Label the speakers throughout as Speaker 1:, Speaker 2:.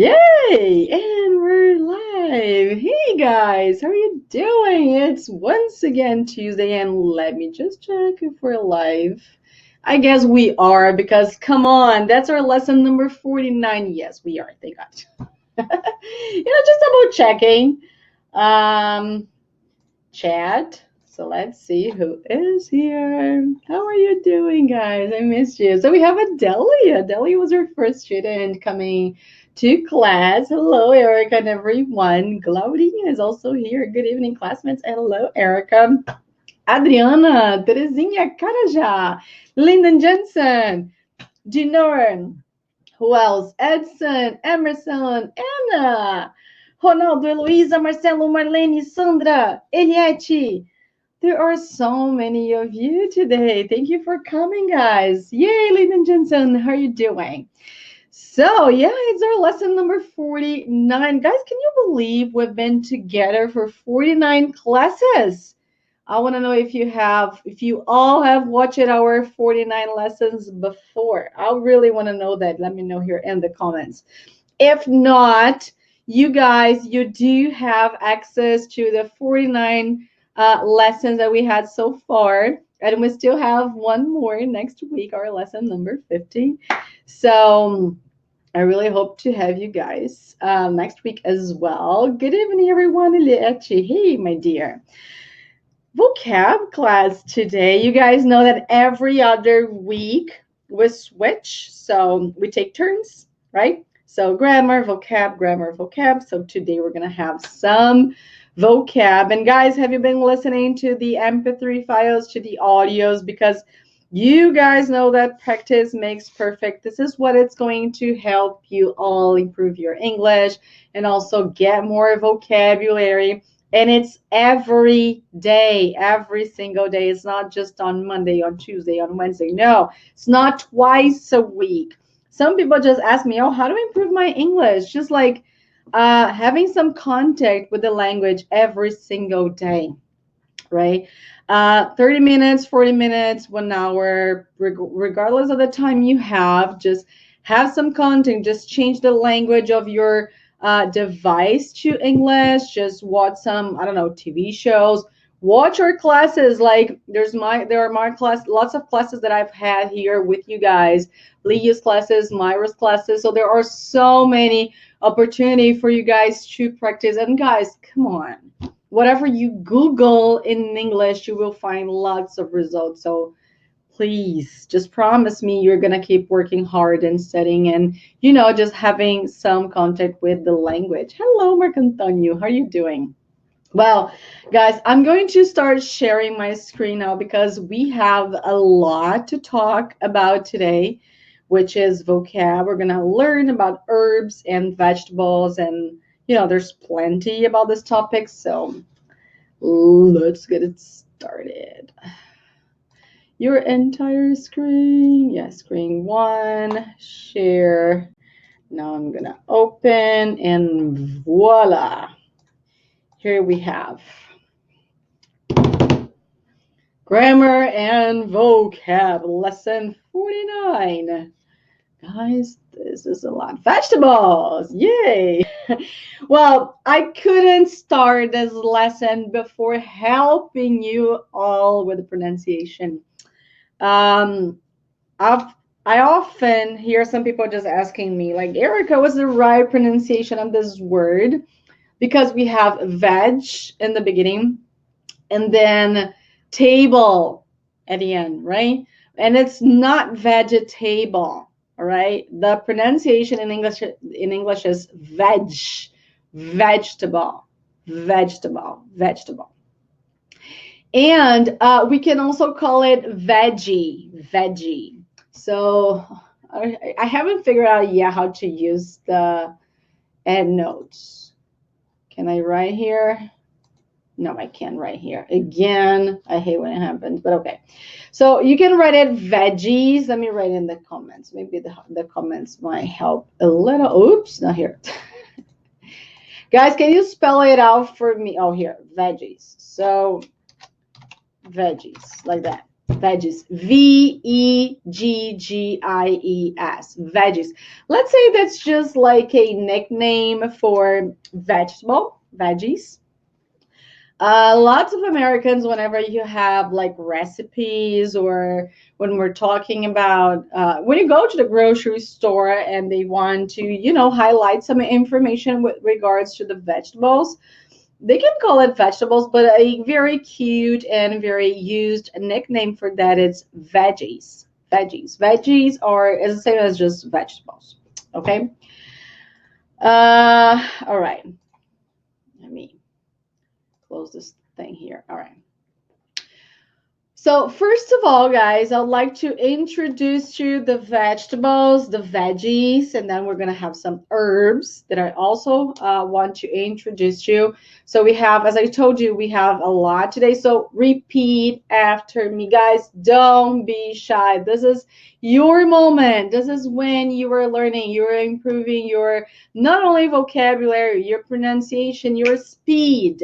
Speaker 1: Yay! And we're live. Hey guys, how are you doing? It's once again Tuesday, and let me just check if we're live. I guess we are because come on, that's our lesson number 49. Yes, we are. Thank God. Just about checking. Um, Chat. So let's see who is here. How are you doing, guys? I missed you. So we have Adelia. Adelia was our first student coming to class. Hello, Erika and everyone. Claudine is also here. Good evening, classmates. Hello, Erika. Adriana, Terezinha Caraja, Lyndon Jensen, Dinorn. Who else? Edson, Emerson, Anna, Ronaldo, Heloísa, Marcelo, Marlene, Sandra, Eliette. There are so many of you today. Thank you for coming, guys. Yay, Lyndon Jensen. How are you doing? So, yeah, it's our lesson number 49. Guys, can you believe we've been together for 49 classes? I want to know if you all have watched our 49 lessons before. I really want to know that. Let me know here in the comments. If not, you guys, you do have access to the 49 lessons that we had so far. And we still have one more next week, our lesson number 50. So I really hope to have you guys next week as well. Good evening, everyone. Eliette. Hey, my dear. Vocab class today. You guys know that every other week we switch. So we take turns, right? So grammar, vocab, grammar, vocab. So today we're going to have some vocab. And guys, have you been listening to the MP3 files, to the audios? Because you guys know that practice makes perfect. This is what it's going to help you all improve your English and also get more vocabulary. And it's every day, every single day. It's not just on Monday, on Tuesday, on Wednesday. No, it's not twice a week. Some people just ask me, oh, how do I improve my English? Just like having some contact with the language every single day, right? 30 minutes, 40 minutes, 1 hour, regardless of the time you have, just have some content. Just change the language of your device to English. Just watch some, I don't know, TV shows. Watch our classes. Like there are my class, lots of classes that I've had here with you guys. Leah's classes, Myra's classes. So there are so many opportunity for you guys to practice. And guys, come on. Whatever you Google in English, you will find lots of results. So please just promise me you're going to keep working hard and studying and, just having some contact with the language. Hello, Marc Antonio. How are you doing? Well, guys, I'm going to start sharing my screen now because we have a lot to talk about today, which is vocab. We're going to learn about herbs and vegetables, and there's plenty about this topic. So let's get it started. Your entire screen. Yeah, screen 1, share. Now I'm going to open, and voila. Here we have grammar and vocab, lesson 49. Guys, this is a lot. Vegetables, yay! Well, I couldn't start this lesson before helping you all with the pronunciation. I often hear some people just asking me, like, Erika, what's the right pronunciation of this word? Because we have veg in the beginning and then table at the end, right? And it's not vegetable, all right? The pronunciation in English is vegetable. And we can also call it veggie. So I haven't figured out yet how to use the endnotes. Can I write here? No, I can't write here. Again, I hate when it happens, but okay. So you can write it veggies. Let me write in the comments. Maybe the comments might help a little. Oops, not here. Guys, can you spell it out for me? Oh, here, veggies. So veggies, like that. Veggies. Veggies. Veggies. Let's say that's just like a nickname for vegetable, veggies. Lots of Americans, whenever you have like recipes or when we're talking about when you go to the grocery store and they want to, highlight some information with regards to the vegetables, they can call it vegetables, but a very cute and very used nickname for that is veggies. Veggies. Veggies are is the same as just vegetables. Okay. All right. Let me close this thing here. All right. So first of all, guys, I'd like to introduce you the vegetables, the veggies, and then we're going to have some herbs that I also want to introduce you. So we have, as I told you, we have a lot today. So repeat after me, guys. Don't be shy. This is your moment. This is when you are learning, you're improving your not only vocabulary, your pronunciation, your speed.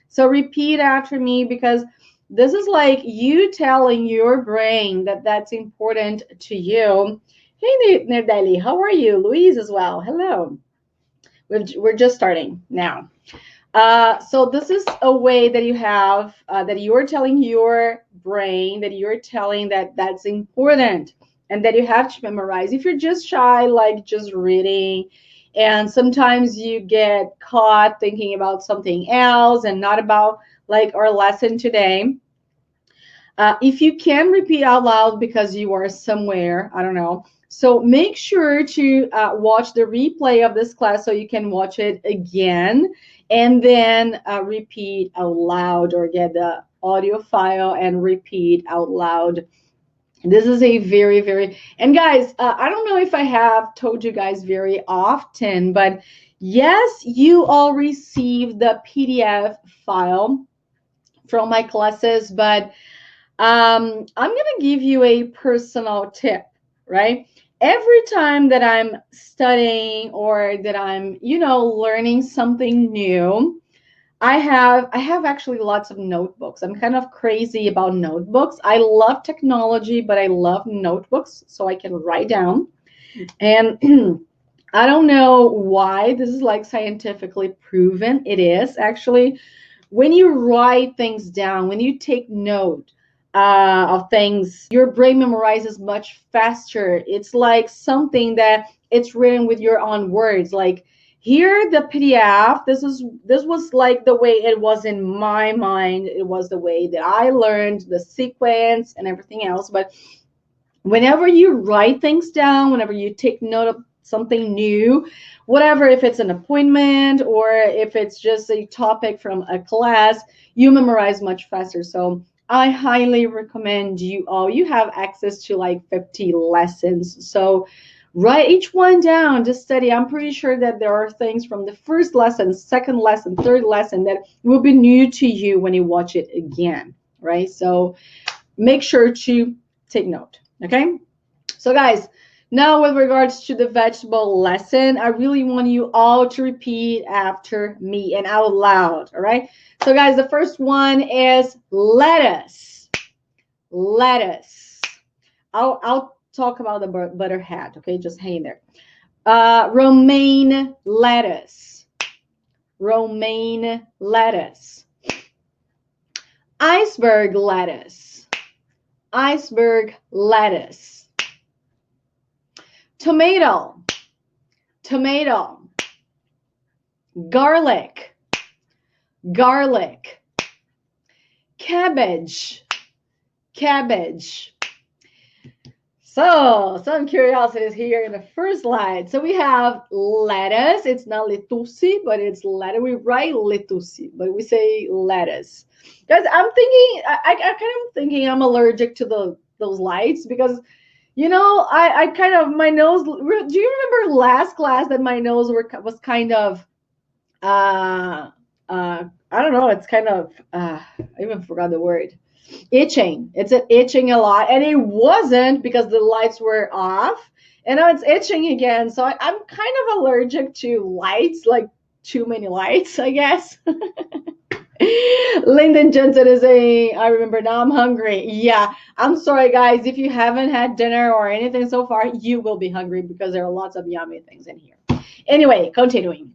Speaker 1: So repeat after me because this is like you telling your brain that that's important to you. Hey, Nerdeli, how are you? Louise as well. Hello. We're just starting now. So this is a way that you have that you're telling your brain that you're telling that that's important and that you have to memorize. If you're just shy, like just reading, and sometimes you get caught thinking about something else and not about like our lesson today. If you can repeat out loud because you are somewhere, I don't know. So make sure to watch the replay of this class so you can watch it again and then repeat out loud or get the audio file and repeat out loud. This is a very, very, and guys, I don't know if I have told you guys very often, but yes, you all received the PDF file from my classes, but I'm going to give you a personal tip, right? Every time that I'm studying or that I'm, learning something new, I have actually lots of notebooks. I'm kind of crazy about notebooks. I love technology, but I love notebooks so I can write down. And I don't know why this is like scientifically proven. It is actually when you write things down, when you take note of things, your brain memorizes much faster. It's like something that it's written with your own words. Like here, the PDF. This was like the way it was in my mind. It was the way that I learned the sequence and everything else. But whenever you write things down, whenever you take note of something new, whatever, if it's an appointment or if it's just a topic from a class, you memorize much faster. So I highly recommend you all. You have access to like 50 lessons. So write each one down, just study. I'm pretty sure that there are things from the first lesson, second lesson, third lesson that will be new to you when you watch it again, right? So make sure to take note, okay? So guys, now with regards to the vegetable lesson, I really want you all to repeat after me and out loud, all right? So guys, the first one is lettuce. Lettuce. I'll talk about the butter hat, okay? Just hang there. Romaine lettuce. Romaine lettuce. Iceberg lettuce. Iceberg lettuce. Tomato. Tomato. Garlic. Garlic. Cabbage. Cabbage. So, some curiosities here in the first slide. So we have lettuce. It's not lettuce, but it's lettuce. We write lettuce, but we say lettuce. Guys, I'm thinking, I kind of thinking I'm allergic to those lights because, I kind of, my nose, do you remember last class that my nose was kind of, I don't know, it's kind of, I even forgot the word. Itching. It's itching a lot. And it wasn't because the lights were off. And now it's itching again. So I'm kind of allergic to lights, like too many lights, I guess. Lyndon Johnson is saying, I remember now I'm hungry. Yeah, I'm sorry, guys. If you haven't had dinner or anything so far, you will be hungry because there are lots of yummy things in here. Anyway, continuing.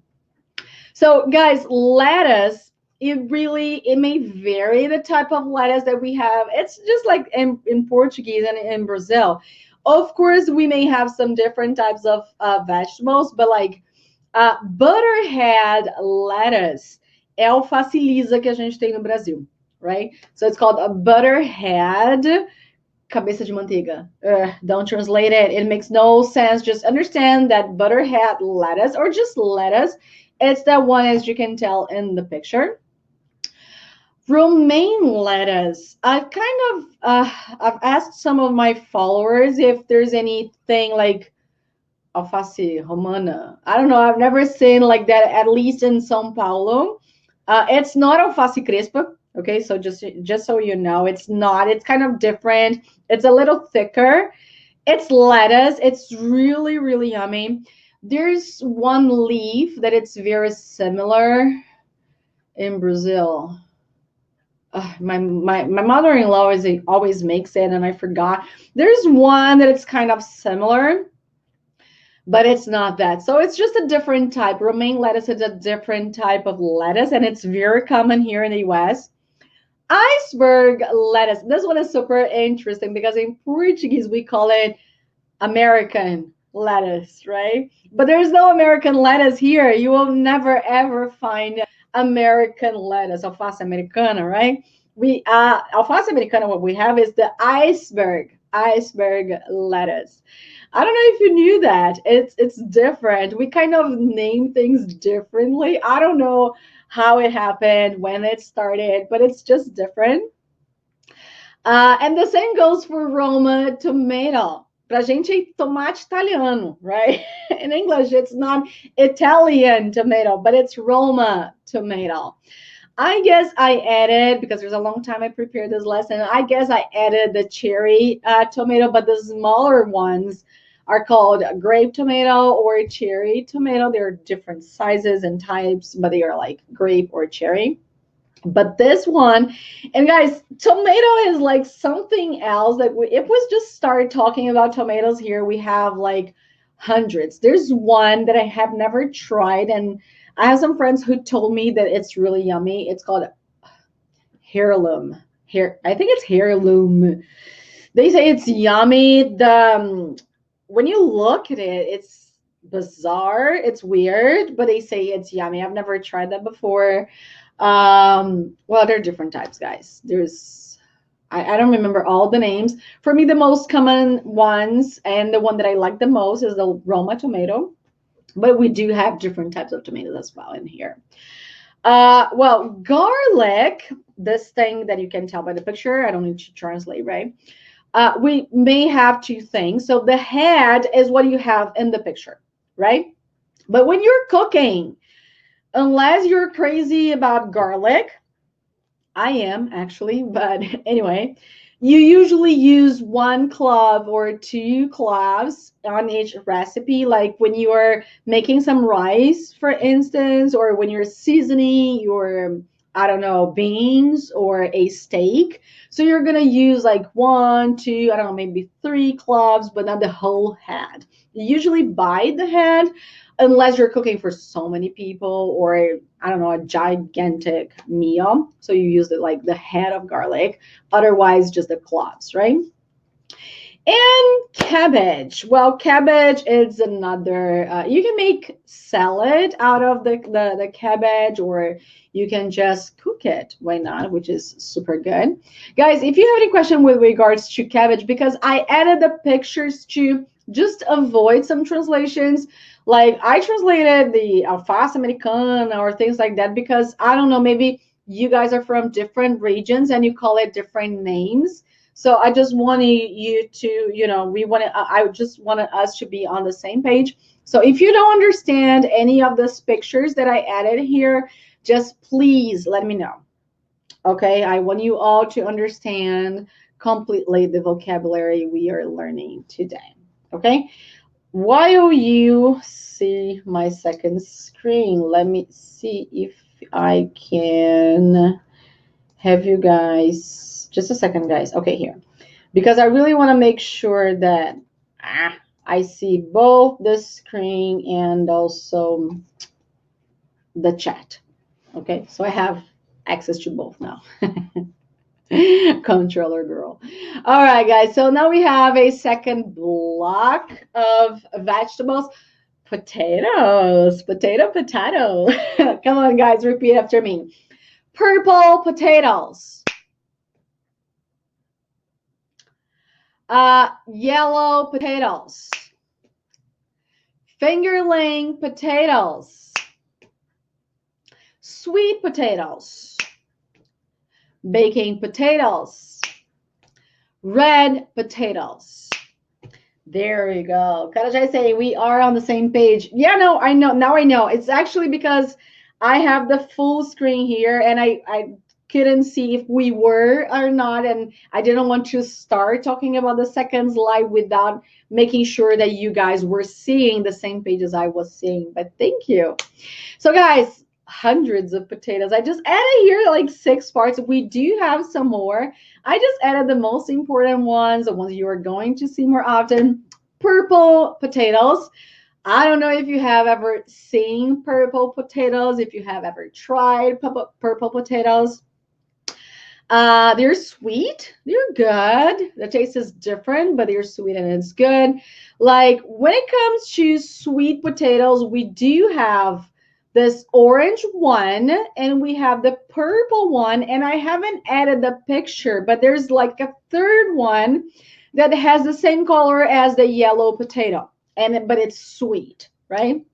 Speaker 1: So, guys, lettuce, it may vary the type of lettuce that we have. It's just like in Portuguese and in Brazil. Of course, we may have some different types of vegetables, but like butterhead lettuce é alface lisa que a gente tem no Brasil, right? So it's called a butterhead cabeça de manteiga. Don't translate it. It makes no sense. Just understand that butterhead lettuce or just lettuce, it's that one as you can tell in the picture. Romaine lettuce. I've asked some of my followers if there's anything like alface romana. I don't know. I've never seen like that, at least in São Paulo. It's not alface crespa. Okay, so just so you know, it's not. It's kind of different. It's a little thicker. It's lettuce. It's really, really yummy. There's one leaf that it's very similar in Brazil. My mother-in-law always makes it, and I forgot. There's one that it's kind of similar, but it's not that. So it's just a different type. Romaine lettuce is a different type of lettuce, and it's very common here in the US. Iceberg lettuce. This one is super interesting because in Portuguese we call it American lettuce, right? But there's no American lettuce here. You will never ever find American lettuce, alface americana, right? We alface americana, what we have is the iceberg lettuce. I don't know if you knew that. It's different. We kind of name things differently. I don't know how it happened, when it started, but it's just different. And the same goes for Roma tomato. Pra gente, tomate italiano, right? In English, it's not Italian tomato, but it's Roma tomato. I guess I added, because there's a long time I prepared this lesson, I guess I added the cherry tomato, but the smaller ones are called grape tomato or cherry tomato. They're different sizes and types, but they are like grape or cherry. But this one, and guys, tomato is like something else that if we just start talking about tomatoes here, we have like hundreds. There's one that I have never tried, and I have some friends who told me that it's really yummy. It's called heirloom. I think it's heirloom. They say it's yummy. When you look at it, it's bizarre. It's weird, but they say it's yummy. I've never tried that before. Well, there are different types, guys. I don't remember all the names. For me, the most common ones and the one that I like the most is the Roma tomato. But we do have different types of tomatoes as well in here. Well, garlic, this thing that you can tell by the picture, I don't need to translate, right? We may have two things. So the head is what you have in the picture, right? But when you're cooking, unless you're crazy about garlic, I am actually, but anyway, you usually use 1 clove or 2 cloves on each recipe. Like when you are making some rice, for instance, or when you're seasoning your, I don't know, beans or a steak. So you're going to use like 1, 2, I don't know, maybe 3 cloves, but not the whole head. You usually buy the head unless you're cooking for so many people or, I don't know, a gigantic meal. So you use it like the head of garlic, otherwise just the cloves, right? And cabbage. Well, cabbage is another, you can make salad out of the cabbage, or you can just cook it. Why not? Which is super good. Guys, if you have any question with regards to cabbage, because I added the pictures to just avoid some translations. Like I translated the alface americana or things like that because I don't know, maybe you guys are from different regions and you call it different names. So I just wanted you to, I just wanted us to be on the same page. So if you don't understand any of these pictures that I added here, just please let me know. Okay, I want you all to understand completely the vocabulary we are learning today. Okay, while you see my second screen, let me see if I can have you guys, just a second, guys. Okay, here. Because I really want to make sure that I see both the screen and also the chat. Okay, so I have access to both now. Controller girl. All right, guys. So now we have a second block of vegetables. Potatoes. Potato. Come on, guys. Repeat after me. Purple potatoes. Yellow potatoes. Fingerling potatoes. Sweet potatoes. Baking potatoes. Red potatoes. There you go. Karajai say we are on the same page. Yeah, no, I know. Now I know. It's actually because I have the full screen here and I couldn't see if we were or not. And I didn't want to start talking about the second slide without making sure that you guys were seeing the same page as I was seeing. But thank you. So, guys, hundreds of potatoes. I just added here like 6 parts. We do have some more. I just added the most important ones, the ones you are going to see more often. Purple potatoes. I don't know if you have ever seen purple potatoes, if you have ever tried purple potatoes. They're sweet. They're good. The taste is different, but they're sweet and it's good. Like when it comes to sweet potatoes, we do have this orange one and we have the purple one, and I haven't added the picture, but there's like a third one that has the same color as the yellow potato, but it's sweet, right?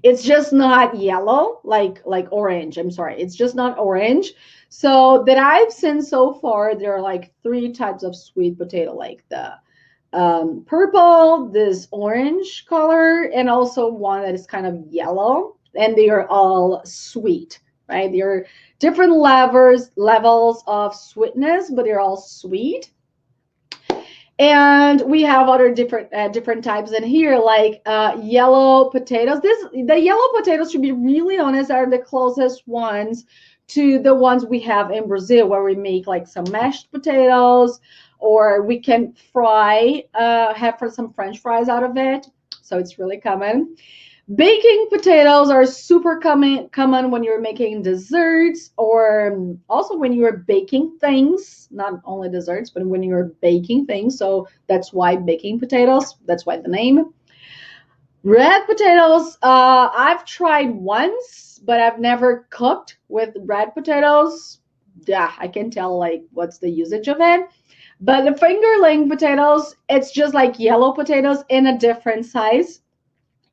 Speaker 1: It's just not yellow like orange. I'm sorry, it's just not orange. So that I've seen so far, there are like 3 types of sweet potato, like the purple, this orange color, and also one that is kind of yellow, and they are all sweet, right? They are different levels of sweetness, but they're all sweet. And we have other different types in here, like yellow potatoes. The yellow potatoes, to be really honest, are the closest ones to the ones we have in Brazil, where we make like some mashed potatoes, or we can have some French fries out of it. So it's really common. Baking potatoes are super common when you're making desserts, or also when you're baking things, not only desserts, but when you're baking things. So that's why baking potatoes, that's why the name. Red potatoes, I've tried once, but I've never cooked with red potatoes. Yeah, I can tell like what's the usage of it. But the fingerling potatoes, it's just like yellow potatoes in a different size.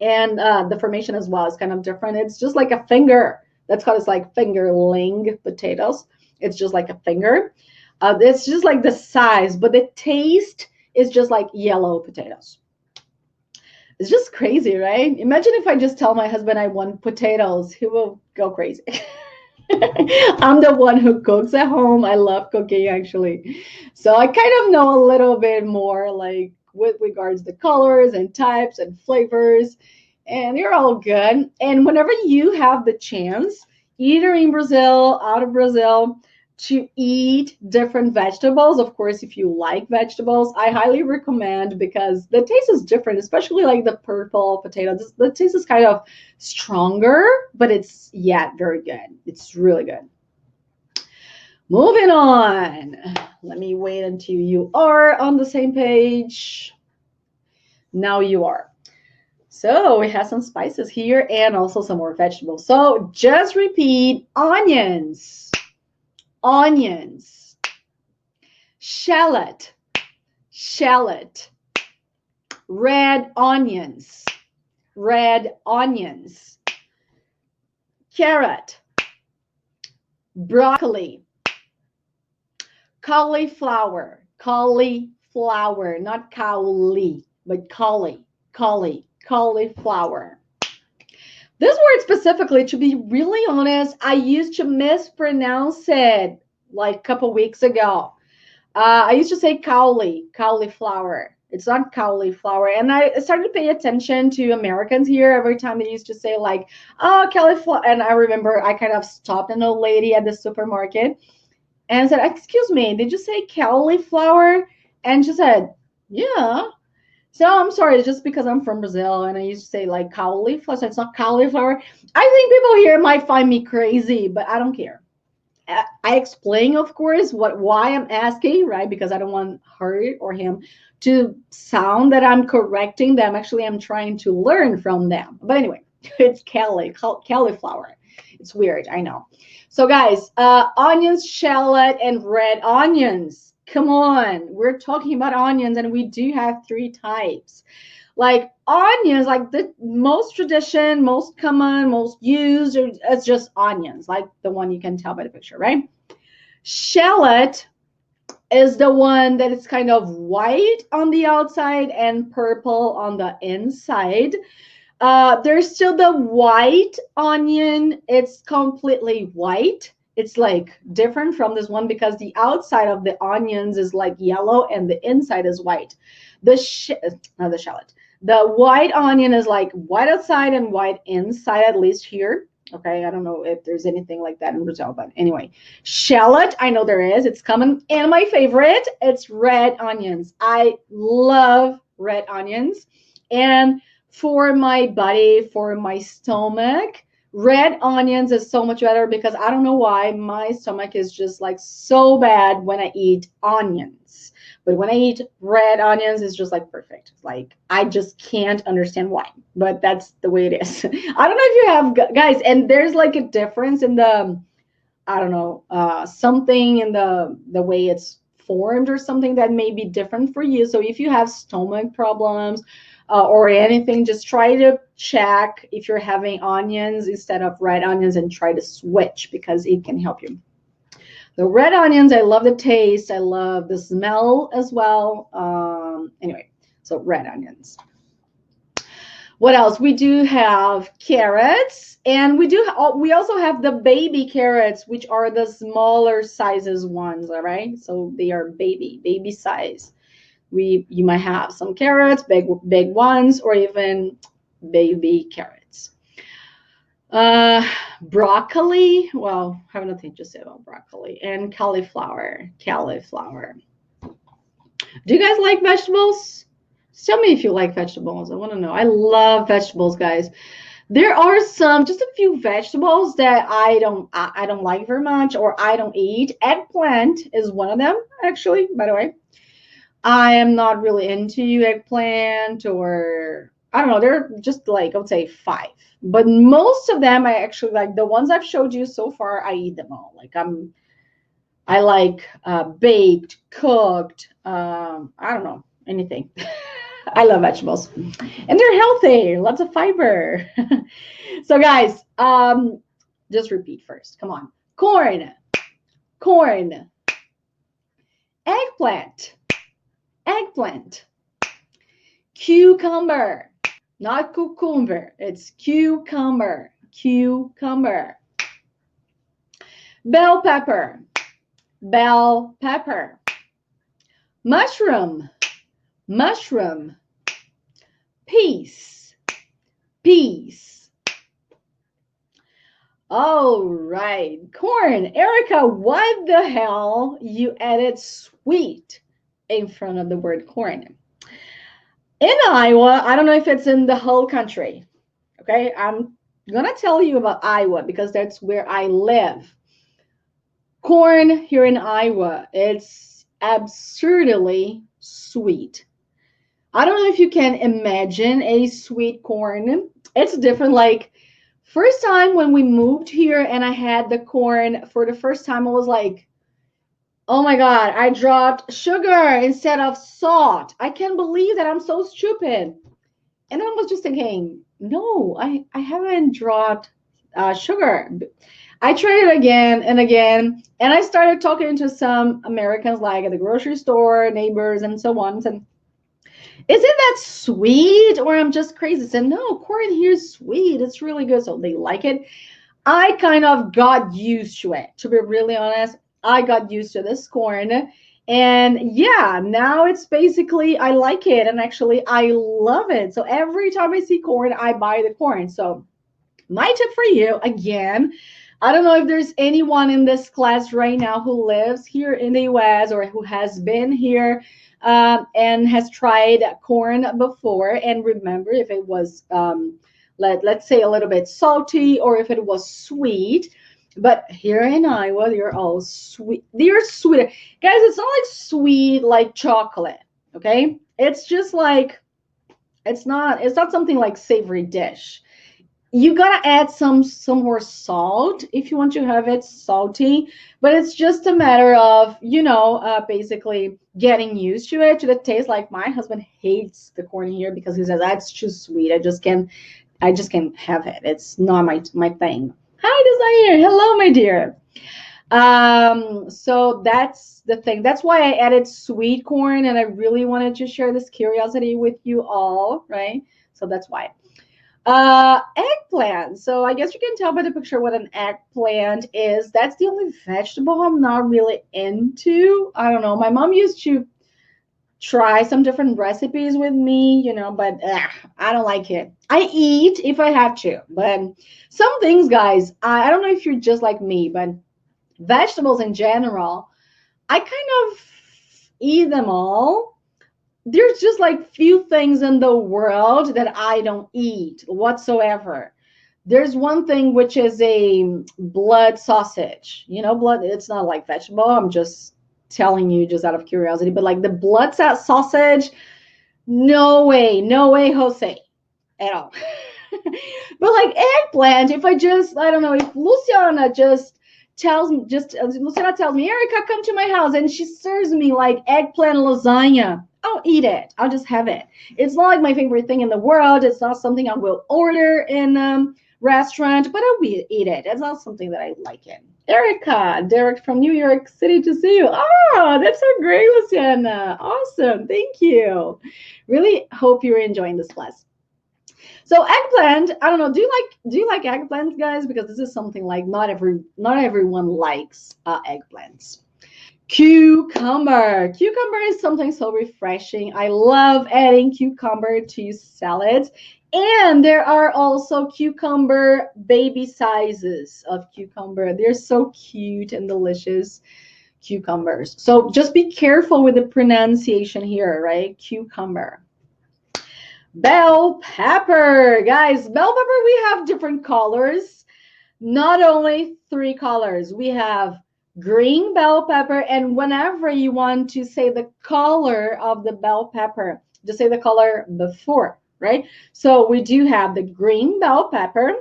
Speaker 1: And the formation as well is kind of different. It's just like a finger. That's called, it's like fingerling potatoes. It's just like a finger. It's just like the size, but the taste is just like yellow potatoes. It's just crazy, right? Imagine if I just tell my husband I want potatoes. He will go crazy. I'm the one who cooks at home. I love cooking, actually. So I kind of know a little bit more, like with regards to colors and types and flavors, and they're all good. And whenever you have the chance, either in Brazil, out of Brazil, to eat different vegetables, of course, if you like vegetables, I highly recommend, because the taste is different, especially like the purple potato. The taste is kind of stronger, but it's very good. It's really good. Moving on. Let me wait until you are on the same page. Now you are. So we have some spices here and also some more vegetables. So just repeat: onions, onions, shallot, shallot, red onions, red onions, carrot, broccoli, cauliflower, cauliflower, not cowley, but cauliflower. This word specifically, to be really honest, I used to mispronounce it like a couple weeks ago. I used to say cauliflower. It's not cauliflower. And I started to pay attention to Americans here every time they used to say like, oh, cauliflower. And I remember I kind of stopped an old lady at the supermarket and said, excuse me, did you say cauliflower? And she said, yeah. So I'm sorry, it's just because I'm from Brazil and I used to say like cauliflower, so it's not cauliflower. I think people here might find me crazy, but I don't care. I explain, of course, why I'm asking, right? Because I don't want her or him to sound that I'm correcting them. Actually, I'm trying to learn from them. But anyway, it's cauliflower. It's weird, I know. So guys, onions, shallot, and red onions. Come on, we're talking about onions, and we do have three types. Like onions, like the most tradition, most common, most used, it's just onions, like the one you can tell by the picture, right? Shallot is the one that is kind of white on the outside and purple on the inside. There's still the white onion. It's completely white. It's like different from this one because the outside of the onions is like yellow and the inside is white. Not the shallot. The white onion is like white outside and white inside, at least here. Okay, I don't know if there's anything like that in Brazil, but anyway. Shallot, I know there is. It's common. And my favorite, it's red onions. I love red onions. And for my body, for my stomach, red onions is so much better because I don't know why my stomach is just like so bad when I eat onions. But when I eat red onions, it's just like perfect. Like I just can't understand why, but that's the way it is. I don't know if you have guys, and there's like a difference in the, I don't know, something in the way it's formed or something that may be different for you. So if you have stomach problems or anything, just try to check if you're having onions instead of red onions and try to switch because it can help you. The red onions, I love the taste. I love the smell as well. Anyway, so red onions. What else? We do have carrots, and we also have the baby carrots, which are the smaller sizes ones. All right, so they are baby size. You might have some carrots, big ones, or even baby carrots. Broccoli. Well, I have nothing to say about broccoli. And cauliflower. Do you guys like vegetables? Tell me if you like vegetables. I want to know. I love vegetables, guys. There are just a few vegetables that I don't like very much or I don't eat. Eggplant is one of them, actually, by the way. I am not really into eggplant or I don't know. They're just like, I would say 5. But most of them I actually like. The ones I've showed you so far, I eat them all. Like I like baked, cooked, I don't know, anything. I love vegetables. And they're healthy, lots of fiber. So guys, just repeat first. Come on. Corn, eggplant, cucumber, not cucumber, it's cucumber, bell pepper, mushroom, peas. All right, corn. Erika, what the hell you added sweet in front of the word corn? In Iowa, I don't know if it's in the whole country. Okay, I'm gonna tell you about Iowa because that's where I live. Corn here in Iowa, it's absurdly sweet. I don't know if you can imagine a sweet corn. It's different. Like first time when we moved here and I had the corn for the first time, I was like, oh my God, I dropped sugar instead of salt. I can't believe that I'm so stupid. And I was just thinking, no, I haven't dropped sugar. I tried it again and again. And I started talking to some Americans like at the grocery store, neighbors, and so on. And isn't that sweet? Or I'm just crazy. I said, no, corn here is sweet. It's really good. So they like it. I kind of got used to it, to be really honest. I got used to this corn. And yeah, now it's basically, I like it. And actually, I love it. So every time I see corn, I buy the corn. So my tip for you, again, I don't know if there's anyone in this class right now who lives here in the US or who has been here and has tried corn before and remember if it was, let's say, a little bit salty or if it was sweet. But here in Iowa, they're all sweet. They're sweet. Guys, it's not like sweet like chocolate, okay? It's just like, it's not something like savory dish. You gotta add some more salt if you want to have it salty, but it's just a matter of basically getting used to it, to the taste. Like my husband hates the corn here because he says that's too sweet. I just can't have it. It's not my thing. Hi, Desire. Hello, my dear. So that's the thing. That's why I added sweet corn, and I really wanted to share this curiosity with you all, right? So that's why. Eggplant. So I guess you can tell by the picture what an eggplant is. That's the only vegetable I'm not really into. I don't know. My mom used to try some different recipes with me, but I don't like it. I eat if I have to, but some things, guys, I don't know if you're just like me, but vegetables in general, I kind of eat them all. There's just like few things in the world that I don't eat whatsoever. There's one thing which is a blood sausage. Blood, it's not like vegetable. I'm just telling you just out of curiosity, but like the blood sausage, no way, no way, Jose, at all. But like eggplant, if I don't know, if Luciana just tells me, Luciana tells me, Erika, come to my house, and she serves me like eggplant lasagna, I'll eat it. I'll just have it. It's not like my favorite thing in the world. It's not something I will order in restaurant, but I will eat it. It's not something that I like it. Erika, Derek from New York City to see you. Oh, that's so great, Luciana. Awesome. Thank you. Really hope you're enjoying this class. So eggplant, I don't know. Do you like eggplants, guys? Because this is something like not everyone likes eggplants. Cucumber. Cucumber is something so refreshing. I love adding cucumber to salads. And there are also cucumber baby sizes of cucumber. They're so cute and delicious cucumbers. So just be careful with the pronunciation here, right? Cucumber. Bell pepper. Guys, bell pepper, we have different colors. Not only three colors. We have green bell pepper, and whenever you want to say the color of the bell pepper, just say the color before, right? So we do have the green bell pepper,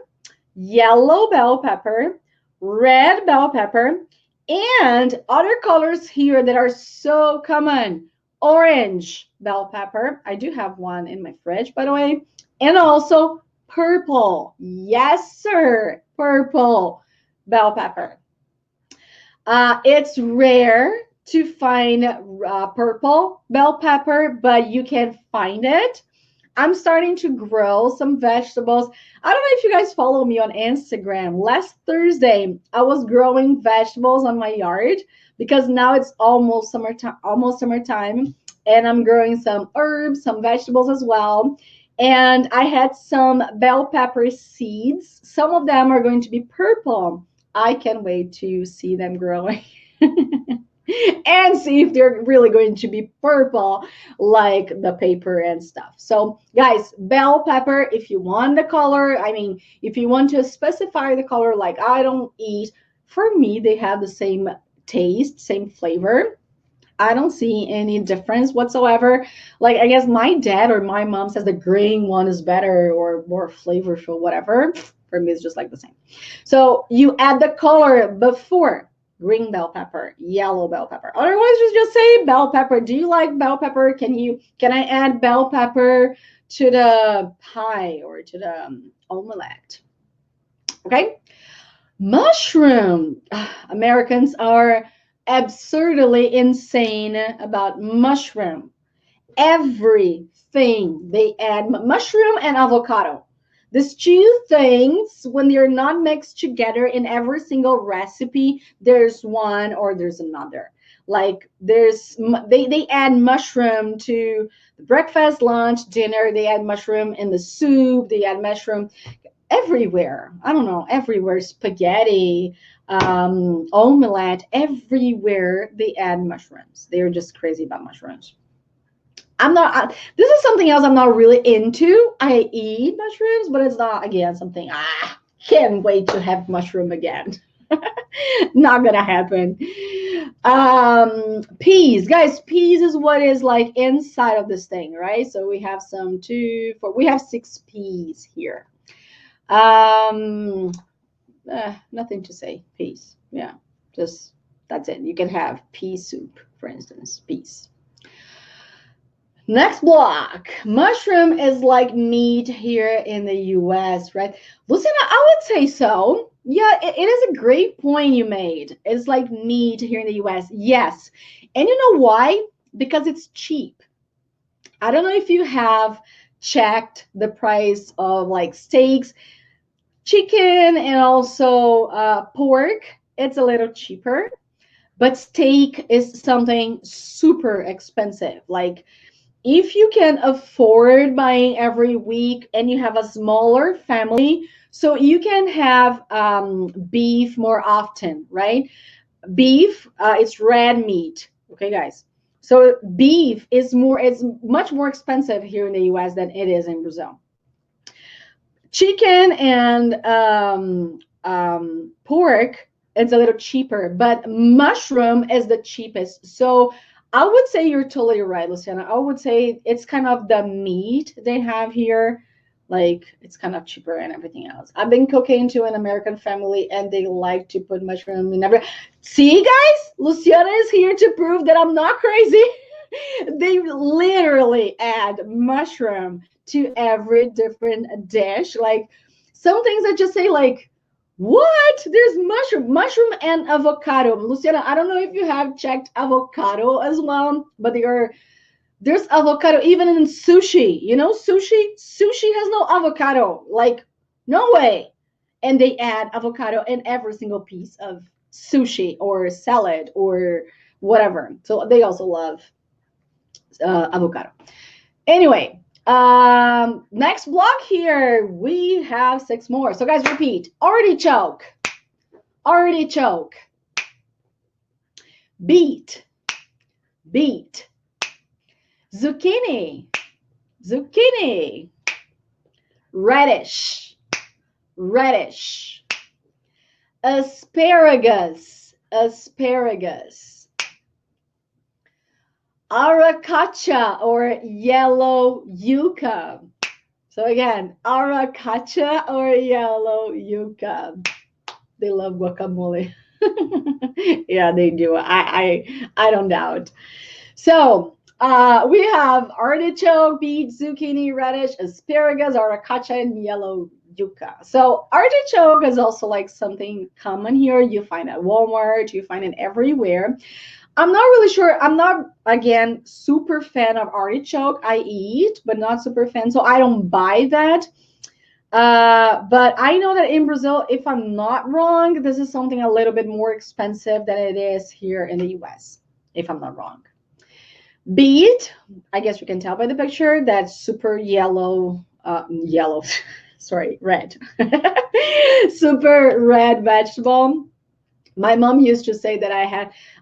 Speaker 1: yellow bell pepper, red bell pepper, and other colors here that are so common. Orange bell pepper. I do have one in my fridge, by the way. And also purple. Yes, sir. Purple bell pepper. It's rare to find purple bell pepper, but you can find it. I'm starting to grow some vegetables. I don't know if you guys follow me on Instagram. Last Thursday, I was growing vegetables on my yard because now it's almost summertime, and I'm growing some herbs, some vegetables as well. And I had some bell pepper seeds. Some of them are going to be purple. I can't wait to see them growing. And see if they're really going to be purple like the paper and stuff. So guys, bell pepper, if you want the color, I mean, if you want to specify the color, like I don't eat, for me, they have the same taste, same flavor. I don't see any difference whatsoever. Like, I guess my dad or my mom says the green one is better or more flavorful, whatever. For me, it's just like the same. So you add the color before green bell pepper, yellow bell pepper. Otherwise, just say bell pepper. Do you like bell pepper? Can I add bell pepper to the pie or to the omelette? Okay. Mushroom. Americans are absurdly insane about mushroom. Everything they add mushroom and avocado. These two things, when they're not mixed together in every single recipe, there's one or there's another. Like they add mushroom to the breakfast, lunch, dinner. They add mushroom in the soup. They add mushroom everywhere. I don't know, everywhere. Spaghetti, omelette, everywhere they add mushrooms. They're just crazy about mushrooms. This is something else I'm not really into. I eat mushrooms, but it's not, again, something, can't wait to have mushroom again. Not gonna happen. Peas, guys, peas is what is like inside of this thing, right? So we have some two, four, we have 6 peas here. Um, Nothing to say. Peas. Yeah, just that's it. You can have pea soup, for instance. Peas. Next block. Mushroom is like meat here in the US, right? Luciana, I would say so. Yeah, it is a great point you made. It's like meat here in the US. Yes. And you know why? Because it's cheap. I don't know if you have checked the price of like steaks, chicken, and also pork. It's a little cheaper, but steak is something super expensive. Like if you can afford buying every week and you have a smaller family, so you can have beef more often, right? Beef, it's red meat. Okay, guys. So beef is more, it's much more expensive here in the US than it is in Brazil. Chicken and pork, it's a little cheaper, but mushroom is the cheapest. So I would say you're totally right, Luciana. I would say it's kind of the meat they have here. Like it's kind of cheaper and everything else. I've been cooking to an American family and they like to put mushroom in every. See, guys, Luciana is here to prove that I'm not crazy. They literally add mushroom to every different dish. Like some things I just say like, what? There's mushroom and avocado. Luciana, I don't know if you have checked avocado as well, but there's avocado even in sushi. You know, sushi has no avocado. Like, no way. And they add avocado in every single piece of sushi or salad or whatever. So they also love avocado. Anyway, next block here, we have 6 more. So guys, repeat. Artichoke, artichoke, beet, beet, zucchini, zucchini, radish, radish, asparagus, asparagus, aracacha or yellow yucca. So again, aracacha or yellow yucca. They love guacamole. Yeah, they do. I don't doubt. So we have artichoke, beet, zucchini, radish, asparagus, aracacha, and yellow yucca. So artichoke is also like something common here. You find at Walmart, you find it everywhere. I'm not really sure. I'm not, again, super fan of artichoke. I eat, but not super fan. So I don't buy that. But I know that in Brazil, if I'm not wrong, this is something a little bit more expensive than it is here in the US, if I'm not wrong. Beet, I guess you can tell by the picture, that's super yellow, sorry, red. Super red vegetable. My mom used to say that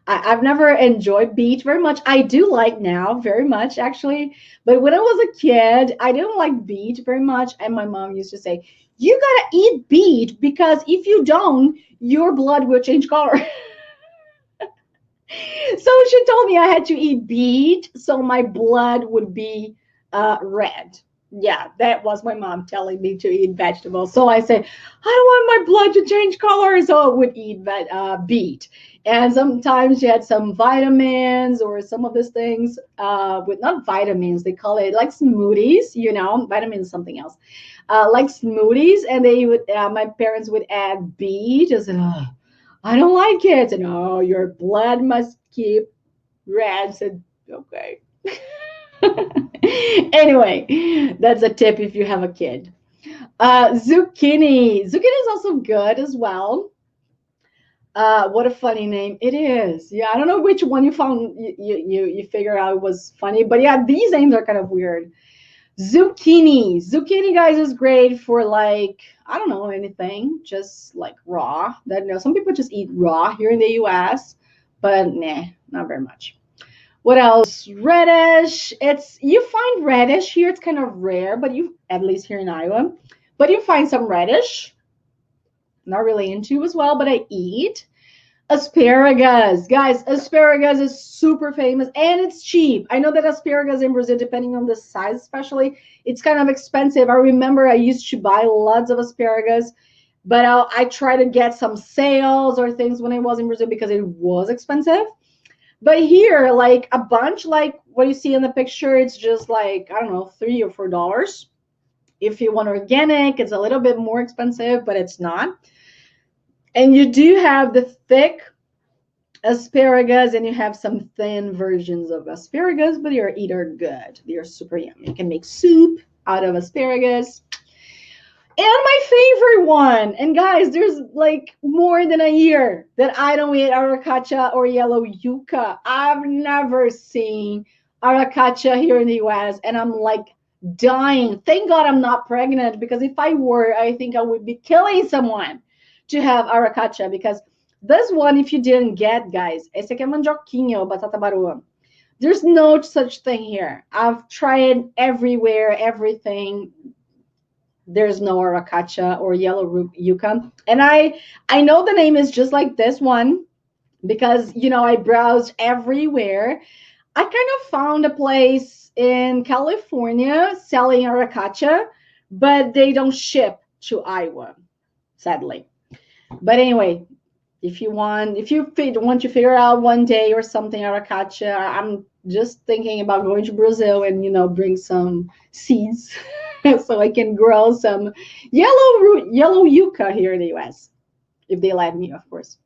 Speaker 1: I've never enjoyed beet very much. I do like now very much, actually. But when I was a kid, I didn't like beet very much. And my mom used to say, you got to eat beet because if you don't, your blood will change color. So she told me I had to eat beet so my blood would be red. Yeah, that was my mom telling me to eat vegetables. So I said, I don't want my blood to change color, so I would eat beet. And sometimes she had some vitamins or some of these things with not vitamins, they call it like smoothies, you know, vitamins something else, like smoothies. And they would, my parents would add beet. I said, oh, I don't like it. And oh, your blood must keep red. I said, okay. Anyway, that's a tip if you have a kid. Zucchini. Zucchini is also good as well. What a funny name it is. Yeah, I don't know which one you found you figure out was funny, but yeah, these names are kind of weird. Zucchini. Zucchini, guys, is great for like, I don't know, anything, just like raw. That, you know, some people just eat raw here in the US, but nah, not very much. What else? Radish. It's you find radish here. It's kind of rare, but you at least here in Iowa, but you find some radish. Not really into as well, but I eat. Asparagus. Guys, asparagus is super famous and it's cheap. I know that asparagus in Brazil, depending on the size, especially, it's kind of expensive. I remember I used to buy lots of asparagus, but I try to get some sales or things when I was in Brazil because it was expensive. But here, like a bunch, like what you see in the picture, it's just like, I don't know, $3 or $4. If you want organic, it's a little bit more expensive, but it's not. And you do have the thick asparagus and you have some thin versions of asparagus, but they're either good. They're super yummy. You can make soup out of asparagus. And my favorite one, and guys, there's like more than a year that I don't eat aracacha or yellow yuca. I've never seen aracacha here in the US, and I'm like dying. Thank God I'm not pregnant, because if I were, I think I would be killing someone to have aracacha, because this one, if you didn't get, guys, esse aqui é mandioquinha, batata baroa. There's no such thing here. I've tried everywhere, everything. There's no aracacha or yellow yucca. And I know the name is just like this one because, you know, I browsed everywhere. I kind of found a place in California selling aracacha, but they don't ship to Iowa, sadly. But anyway, if you want to figure out one day or something aracacha, I'm just thinking about going to Brazil and, you know, bring some seeds so I can grow some yellow yucca here in the US, if they let me, of course.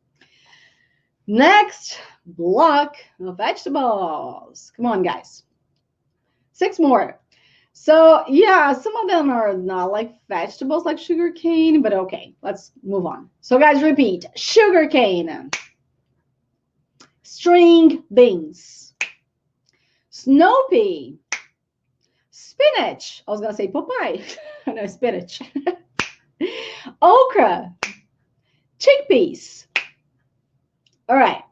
Speaker 1: Next block of vegetables. Come on, guys. 6 more. So yeah, some of them are not like vegetables like sugar cane, but okay, let's move on. So guys, repeat: sugar cane, string beans, snow pea, spinach. I was gonna say Popeye. No, spinach. Okra, chickpeas. All right.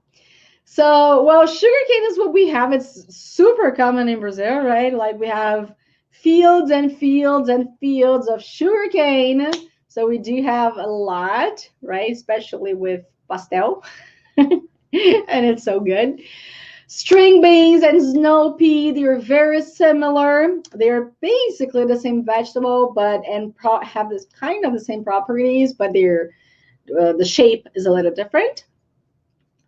Speaker 1: So, well, sugarcane is what we have. It's super common in Brazil, right? Like we have fields and fields and fields of sugarcane. So we do have a lot, right? Especially with pastel. And it's so good. String beans and snow pea, they're very similar. They're basically the same vegetable, but have this kind of the same properties, but the shape is a little different.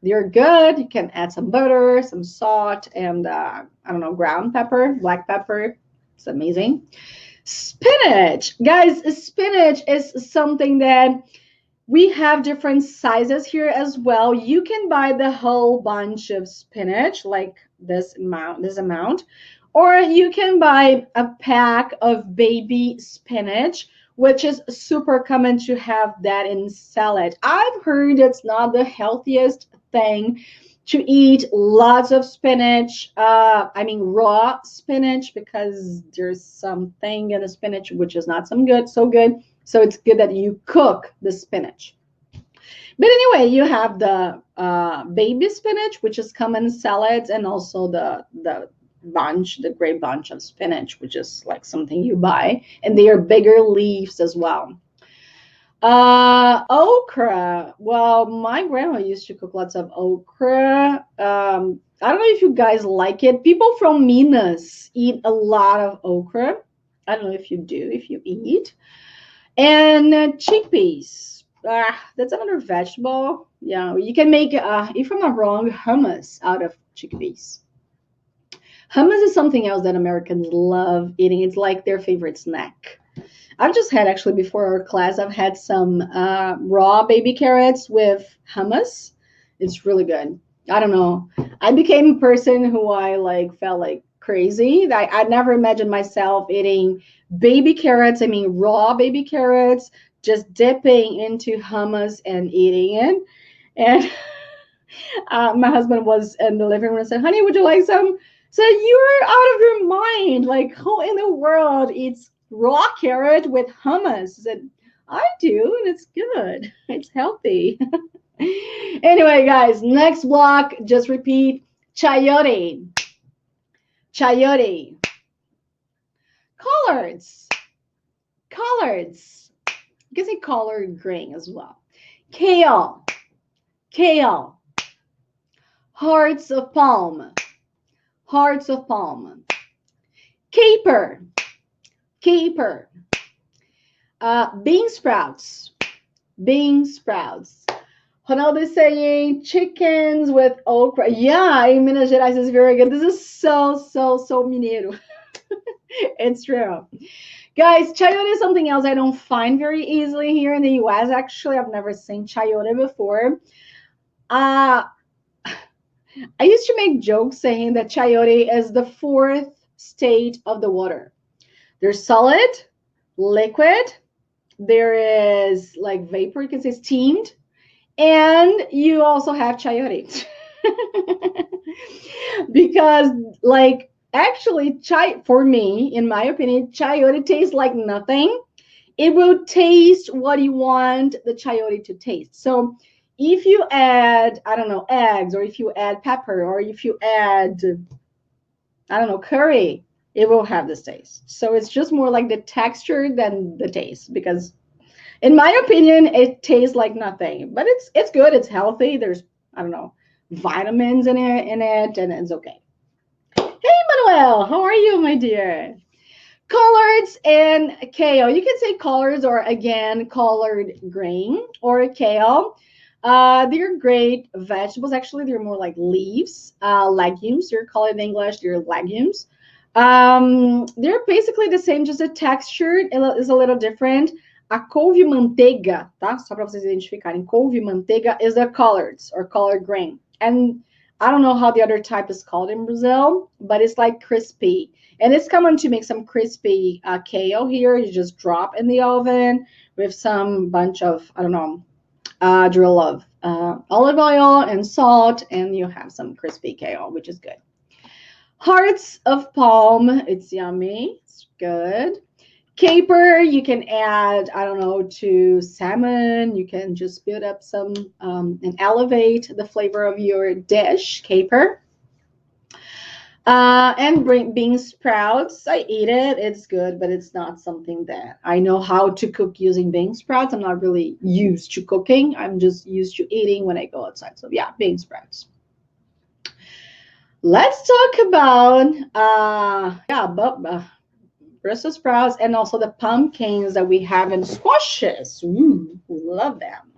Speaker 1: They're good. You can add some butter, some salt, and I don't know, ground pepper, black pepper. It's amazing. Spinach, guys. Spinach is something that we have different sizes here as well. You can buy the whole bunch of spinach, like this amount, or you can buy a pack of baby spinach, which is super common to have that in salad. I've heard it's not the healthiest thing to eat lots of spinach. I mean raw spinach, because there's something in the spinach which is not so good. So it's good that you cook the spinach. But anyway, you have the baby spinach, which is common in salads, and also the gray bunch of spinach, which is like something you buy, and they are bigger leaves as well. Okra. Well, my grandma used to cook lots of okra. I don't know if you guys like it. People from Minas eat a lot of okra. I don't know if you do, if you eat. And chickpeas. That's another vegetable. Yeah, you can make, if I'm not wrong, hummus out of chickpeas. Hummus is something else that Americans love eating. It's like their favorite snack. I've just had, actually, before our class, I've had some raw baby carrots with hummus. It's really good. I don't know. I became a person who I felt like crazy. I never imagined myself eating baby carrots. I mean, raw baby carrots, just dipping into hummus and eating it. And my husband was in the living room and said, "Honey, would you like some?" So you're out of your mind. Like, who in the world eats raw carrot with hummus? I said, I do, and it's good. It's healthy. Anyway, guys, next block, just repeat chayote, chayote, collards, collards. You can say collard green as well. Kale, kale, hearts of palm, hearts of palm. Caper, caper. Bean sprouts, bean sprouts. Ronaldo is saying chickens with okra. Yeah, in Minas Gerais is very good. This is so mineiro. It's true. Guys, chayote is something else I don't find very easily here in the US. Actually, I've never seen chayote before. I used to make jokes saying that chayote is the fourth state of the water. There's solid, liquid, there is like vapor, you can say steamed, and you also have chayote. Because like actually for me, in my opinion, chayote tastes like nothing. It will taste what you want the chayote to taste. So if you add, I don't know, eggs, or if you add pepper, or if you add, I don't know, curry, it will have this taste. So it's just more like the texture than the taste, because in my opinion, it tastes like nothing. But it's good, it's healthy. There's, I don't know, vitamins in it, and it's okay. Hey Manuel, how are you, my dear? Collards and kale. You can say collards, or again, collard green or kale. They're great vegetables. Actually, they're more like leaves, legumes. They're called in English, they're legumes. They're basically the same, just the texture is a little different. A couve-manteiga, tá? Só para vocês identificarem. Couve-manteiga is the collards or collard green. And I don't know how the other type is called in Brazil, but it's like crispy. And it's common to make some crispy kale here. You just drop in the oven with some bunch of, I don't know, drill of olive oil and salt, and you have some crispy kale, which is good. Hearts of palm, it's yummy, it's good. Caper, you can add, I don't know, to salmon. You can just build up some and elevate the flavor of your dish, caper. And bean sprouts, I eat it. It's good, but it's not something that I know how to cook using bean sprouts. I'm not really used to cooking. I'm just used to eating when I go outside. So yeah, bean sprouts. Let's talk about Brussels sprouts and also the pumpkins that we have in squashes. Ooh, love them.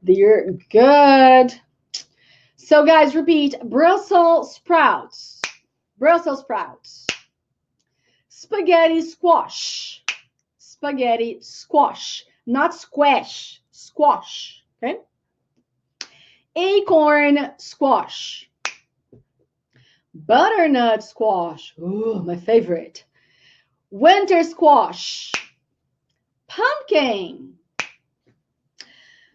Speaker 1: They're good. So guys, repeat: Brussels sprouts, Brussels sprouts, spaghetti squash, spaghetti squash, not squash, squash, okay? Acorn squash, butternut squash, ooh, my favorite. Winter squash, pumpkin.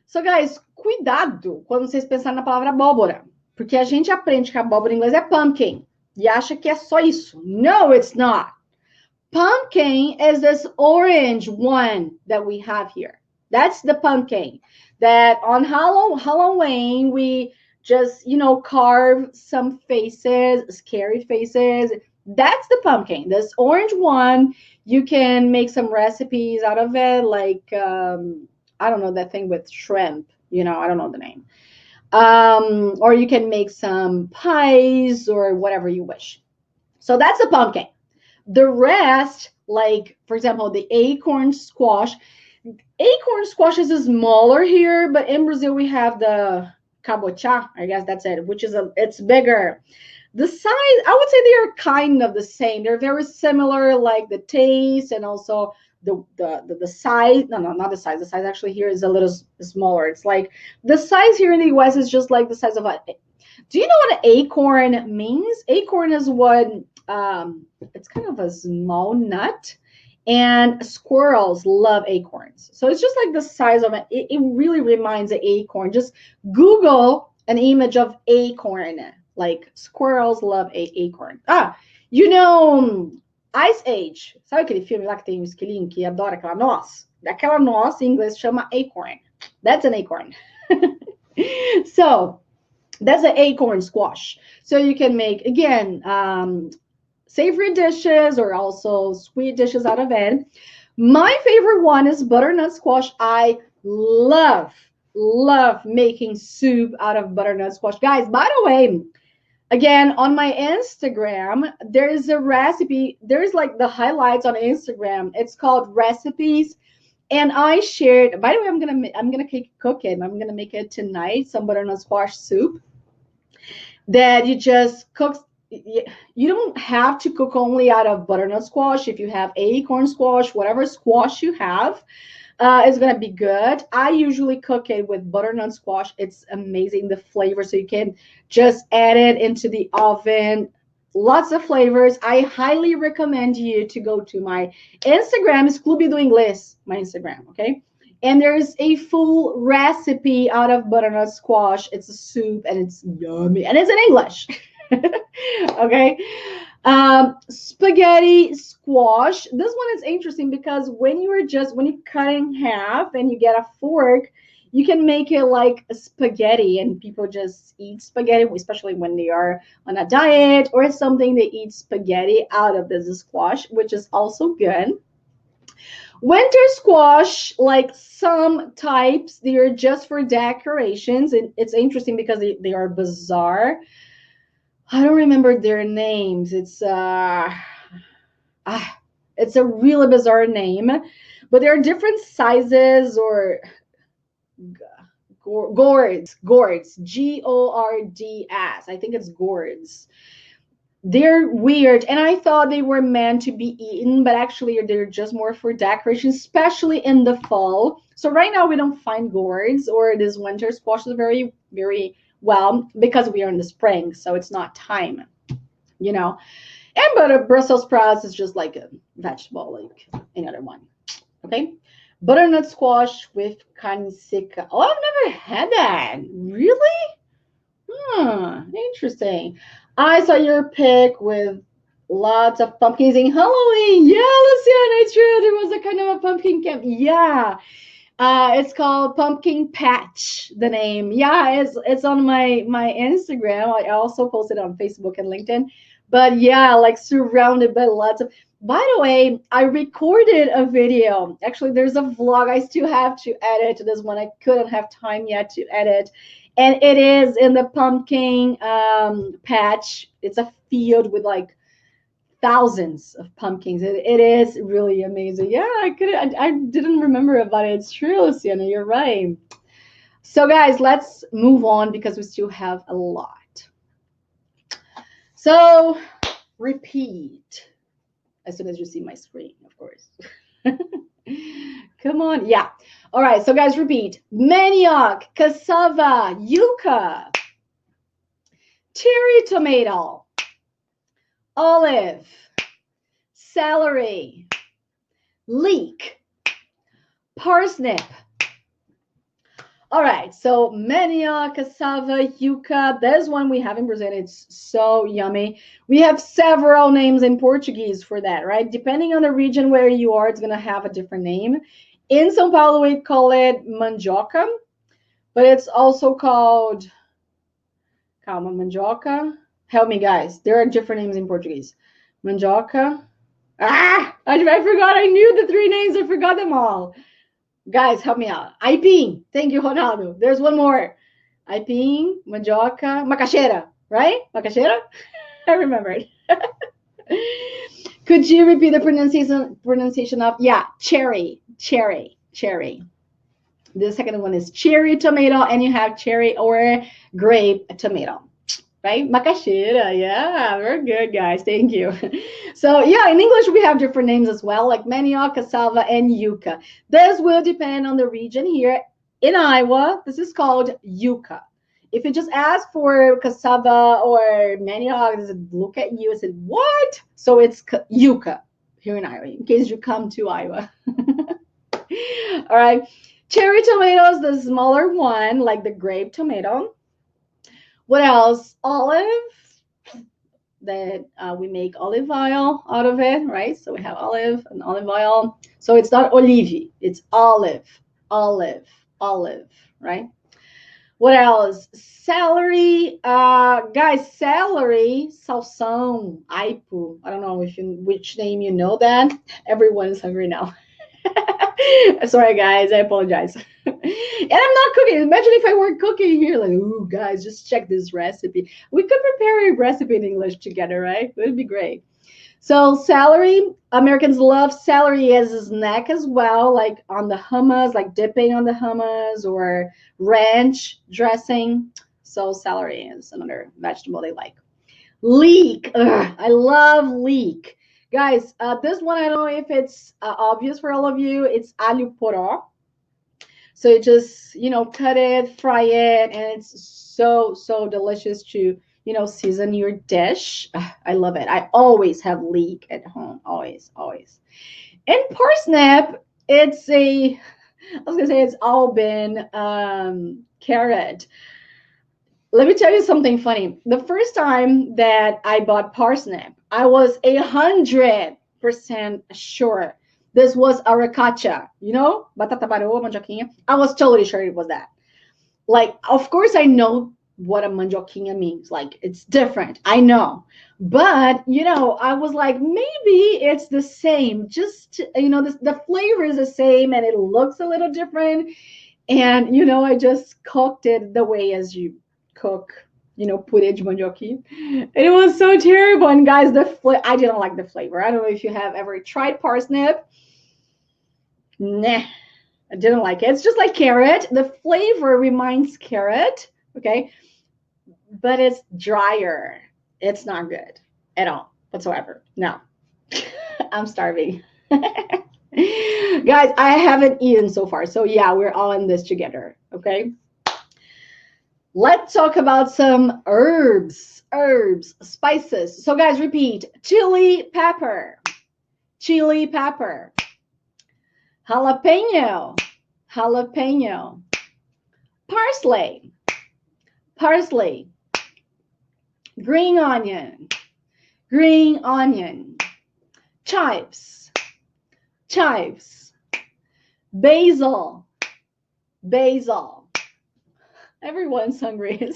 Speaker 1: So, guys, cuidado quando vocês pensarem na palavra abóbora, porque a gente aprende que a abóbora em inglês é pumpkin e acha que é só isso. No, it's not. Pumpkin is this orange one that we have here. That's the pumpkin that on Halloween we just, you know, carve some faces, scary faces. That's the pumpkin. This orange one, you can make some recipes out of it, like I don't know, that thing with shrimp, you know, I don't know the name. Or you can make some pies or whatever you wish. So that's a pumpkin. The rest, like for example, the acorn squash. Acorn squash is smaller here, but in Brazil we have the cabochá, I guess that's it, which is it's bigger. The size, I would say they are kind of the same. They're very similar, like the taste and also the size. No, not the size. The size actually here is a little smaller. It's like the size here in the US is just like the size of a. Do you know what an acorn means? Acorn is what it's kind of a small nut, And squirrels love acorns. So it's just like the size of it really reminds an acorn. Just Google an image of acorn. Like squirrels love acorn. Ah, you know, Ice Age. Sabe aquele filme lá que tem um esquilinho que adora aquela noz? Aquela noz em inglês chama acorn. That's an acorn. So that's an acorn squash. So you can make, again, savory dishes or also sweet dishes out of it. My favorite one is butternut squash. I love making soup out of butternut squash. Guys, by the way, again, on my Instagram, there is a recipe. There's like the highlights on Instagram. It's called recipes. And I shared, by the way, I'm gonna cook it. I'm gonna make it tonight, some butternut squash soup that you just cook. You don't have to cook only out of butternut squash. If you have acorn squash, whatever squash you have, it's gonna be good. I usually cook it with butternut squash. It's amazing, the flavor. So you can just add it into the oven. Lots of flavors. I highly recommend you to go to my Instagram. It's Clube do Inglês, my Instagram, okay? And there's a full recipe out of butternut squash. It's a soup and it's yummy. And it's in English. Okay. Spaghetti squash. This one is interesting because when you cut it in half and you get a fork, you can make it like a spaghetti, and people just eat spaghetti, especially when they are on a diet or something. They eat spaghetti out of this squash, which is also good. Winter squash, like some types, they are just for decorations, and it's interesting because they are bizarre. I don't remember their names. It's it's a really bizarre name, but there are different sizes or gourds, Gords. I think it's gourds. They're weird, and I thought they were meant to be eaten, but actually they're just more for decoration, especially in the fall. So right now we don't find gourds or this winter squashes very, very well because we are in the spring, so it's not time, you know. And but Brussels sprouts is just like a vegetable, like any other one. Okay. Butternut squash with carne seca. Oh, I've never had that. Really? Interesting. I saw your pic with lots of pumpkins in Halloween. Yeah, Luciana, it's true. There was a kind of a pumpkin camp. Yeah. It's called Pumpkin Patch, the name. Yeah, it's on my Instagram. I also posted on Facebook and LinkedIn. But yeah, like surrounded by lots of. By the way, I recorded a video. Actually, there's a vlog I still have to edit. This one I couldn't have time yet to edit. And it is in the pumpkin patch. It's a field with like thousands of pumpkins. It is really amazing. Yeah, I didn't remember about it. It's true, Luciana. You're right. So guys, let's move on because we still have a lot. So repeat as soon as you see my screen, of course. Come on. Yeah. All right. So guys, repeat. Manioc, cassava, yucca, cherry tomato, olive, celery, leek, parsnip. All right, so manioc, cassava, yucca. There's one we have in Brazil. It's so yummy. We have several names in Portuguese for that, right? Depending on the region where you are, it's going to have a different name. In São Paulo, we call it mandioca, but it's also called, calma, mandioca. Help me, guys. There are different names in Portuguese. Mandioca. I forgot. I knew the three names. I forgot them all. Guys, help me out. Aipim. Thank you, Ronaldo. There's one more. Aipim, mandioca, macaxeira, right? Macaxeira? I remembered. Could you repeat the pronunciation of, yeah, cherry. The second one is cherry tomato, and you have cherry or grape tomato. Right? Macaxeira. Yeah, very good, guys. Thank you. So, yeah, in English, we have different names as well, like manioc, cassava, and yucca. This will depend on the region. Here in Iowa, this is called yucca. If you just ask for cassava or manioc, they look at you and say, what? So it's yucca. here in Iowa, in case you come to Iowa. All right. Cherry tomatoes, the smaller one, like the grape tomato. What else? Olive, that we make olive oil out of it, right? So we have olive and olive oil. So it's not olive, it's olive, olive, olive, right? What else? Celery, guys, celery, salsão, aipo. I don't know which name you know that. Everyone is hungry now. Sorry, guys, I apologize. And I'm not cooking. Imagine if I were cooking here, like, ooh, guys, just check this recipe. We could prepare a recipe in English together, right? It would be great. So celery, Americans love celery as a snack as well, like on the hummus, like dipping on the hummus or ranch dressing. So celery is another vegetable they like. Leek, ugh, I love leek. Guys, this one, I don't know if it's obvious for all of you. It's alho poró. So you just, cut it, fry it, and it's so, so delicious to, season your dish. I love it. I always have leek at home. Always, always. And parsnip, I was going to say it's all been carrot. Let me tell you something funny. The first time that I bought parsnip, I was 100% sure this was aracacha, batata baroa, mandioquinha. I was totally sure it was that. Like, of course, I know what a mandioquinha means. Like, it's different. I know. But, I was like, maybe it's the same. Just, the flavor is the same and it looks a little different. And, I just cooked it the way as you cook, purê de mandioquinha. And it was so terrible. And guys, I didn't like the flavor. I don't know if you have ever tried parsnip. Nah, I didn't like it. It's just like carrot. The flavor reminds carrot, okay? But it's drier. It's not good at all whatsoever. No, I'm starving. Guys, I haven't eaten so far. So yeah, we're all in this together, okay? Let's talk about some herbs, spices. So guys, repeat. Chili pepper, jalapeno, parsley, green onion, chives, basil. Everyone's hungry.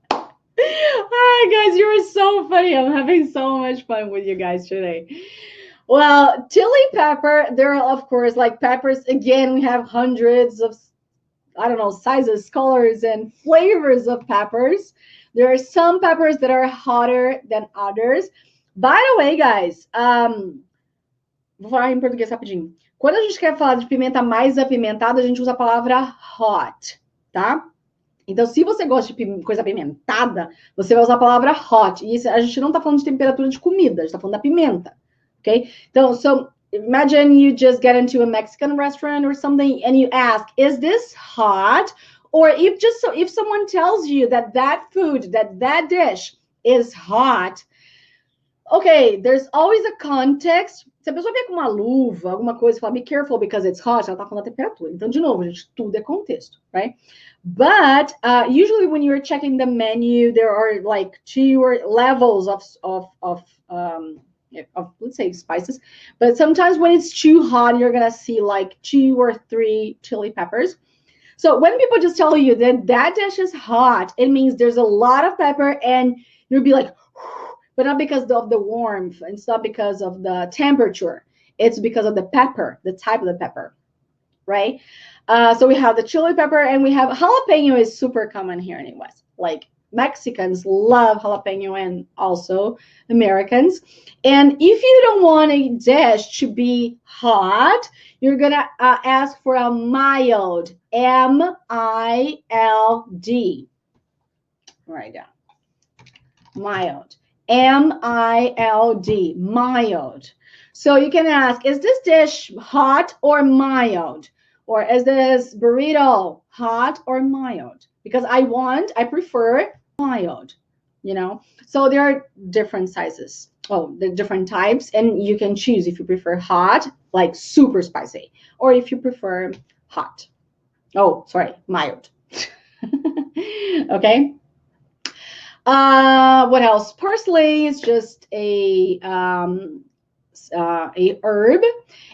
Speaker 1: Hi, guys, you're so funny. I'm having so much fun with you guys today. Well, chili pepper, there are, of course, like peppers. Again, we have hundreds of, I don't know, sizes, colors, and flavors of peppers. There are some peppers that are hotter than others. By the way, guys, vou falar em português rapidinho. Quando a gente quer falar de pimenta mais apimentada, a gente usa a palavra hot, tá? Então, se você gosta de coisa apimentada, você vai usar a palavra hot. E isso, a gente não tá falando de temperatura de comida, a gente tá falando da pimenta, ok? Então, so imagine you just get into a Mexican restaurant or something and you ask, is this hot? Or if someone tells you that food, that dish is hot, okay, there's always a context. Se a pessoa vier com uma luva, alguma coisa, e falar, be careful because it's hot, ela tá falando da temperatura. Então, de novo, gente, tudo é contexto, right? But usually when you're checking the menu, there are like two levels of let's say spices. But sometimes when it's too hot, you're gonna see like 2 or 3 chili peppers. So when people just tell you that dish is hot, it means there's a lot of pepper and you'll be like, but not because of the warmth. It's not because of the temperature. It's because of the pepper, the type of the pepper, right? So we have the chili pepper and we have jalapeno is super common here in the West. Like Mexicans love jalapeno and also Americans. And if you don't want a dish to be hot, you're going to ask for a mild, M-I-L-D. Write down. Mild. M-I-L-D. Mild. So you can ask, is this dish hot or mild? Or is this burrito hot or mild? Because I prefer mild. you know. So there are different sizes. Oh, the different types, and you can choose if you prefer hot, like super spicy, or if you prefer hot. Oh, sorry, mild. Okay. What else? Parsley is just a herb,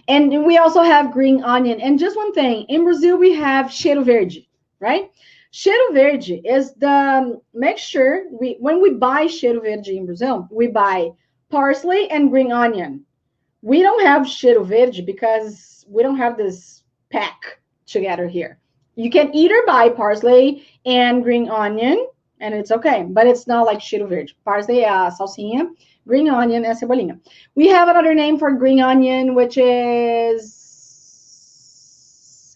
Speaker 1: and we also have green onion. And just one thing, in Brazil we have cheiro verde, right? Cheiro verde is the make sure we when we buy cheiro verde in Brazil, we buy parsley and green onion. We don't have cheiro verde because we don't have this pack together here. You can either buy parsley and green onion, and it's okay, but it's not like cheiro verde. Parsley, salsinha, green onion, and cebolinha. We have another name for green onion, which is,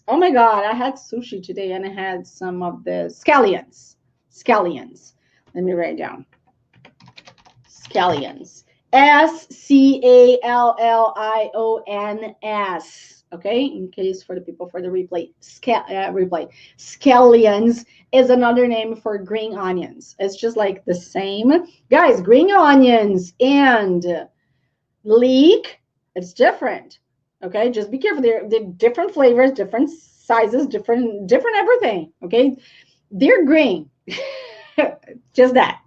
Speaker 1: oh my God, I had sushi today and I had some of the scallions. Scallions. Let me write it down. Scallions. Scallions. Okay, in case for the people for the replay, scallions is another name for green onions. It's just like the same, guys. Green onions and leek, it's different. Okay, just be careful. They're different flavors, different sizes, different everything. Okay, they're green. Just that.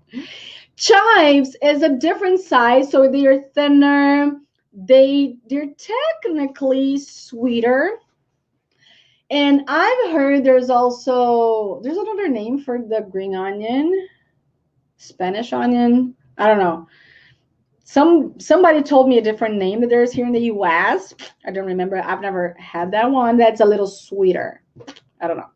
Speaker 1: Chives is a different size, so they're thinner. They're technically sweeter. And I've heard there's another name for the green onion, Spanish onion. I don't know. Somebody told me a different name that there's here in the US. I don't remember. I've never had that one. That's a little sweeter. I don't know.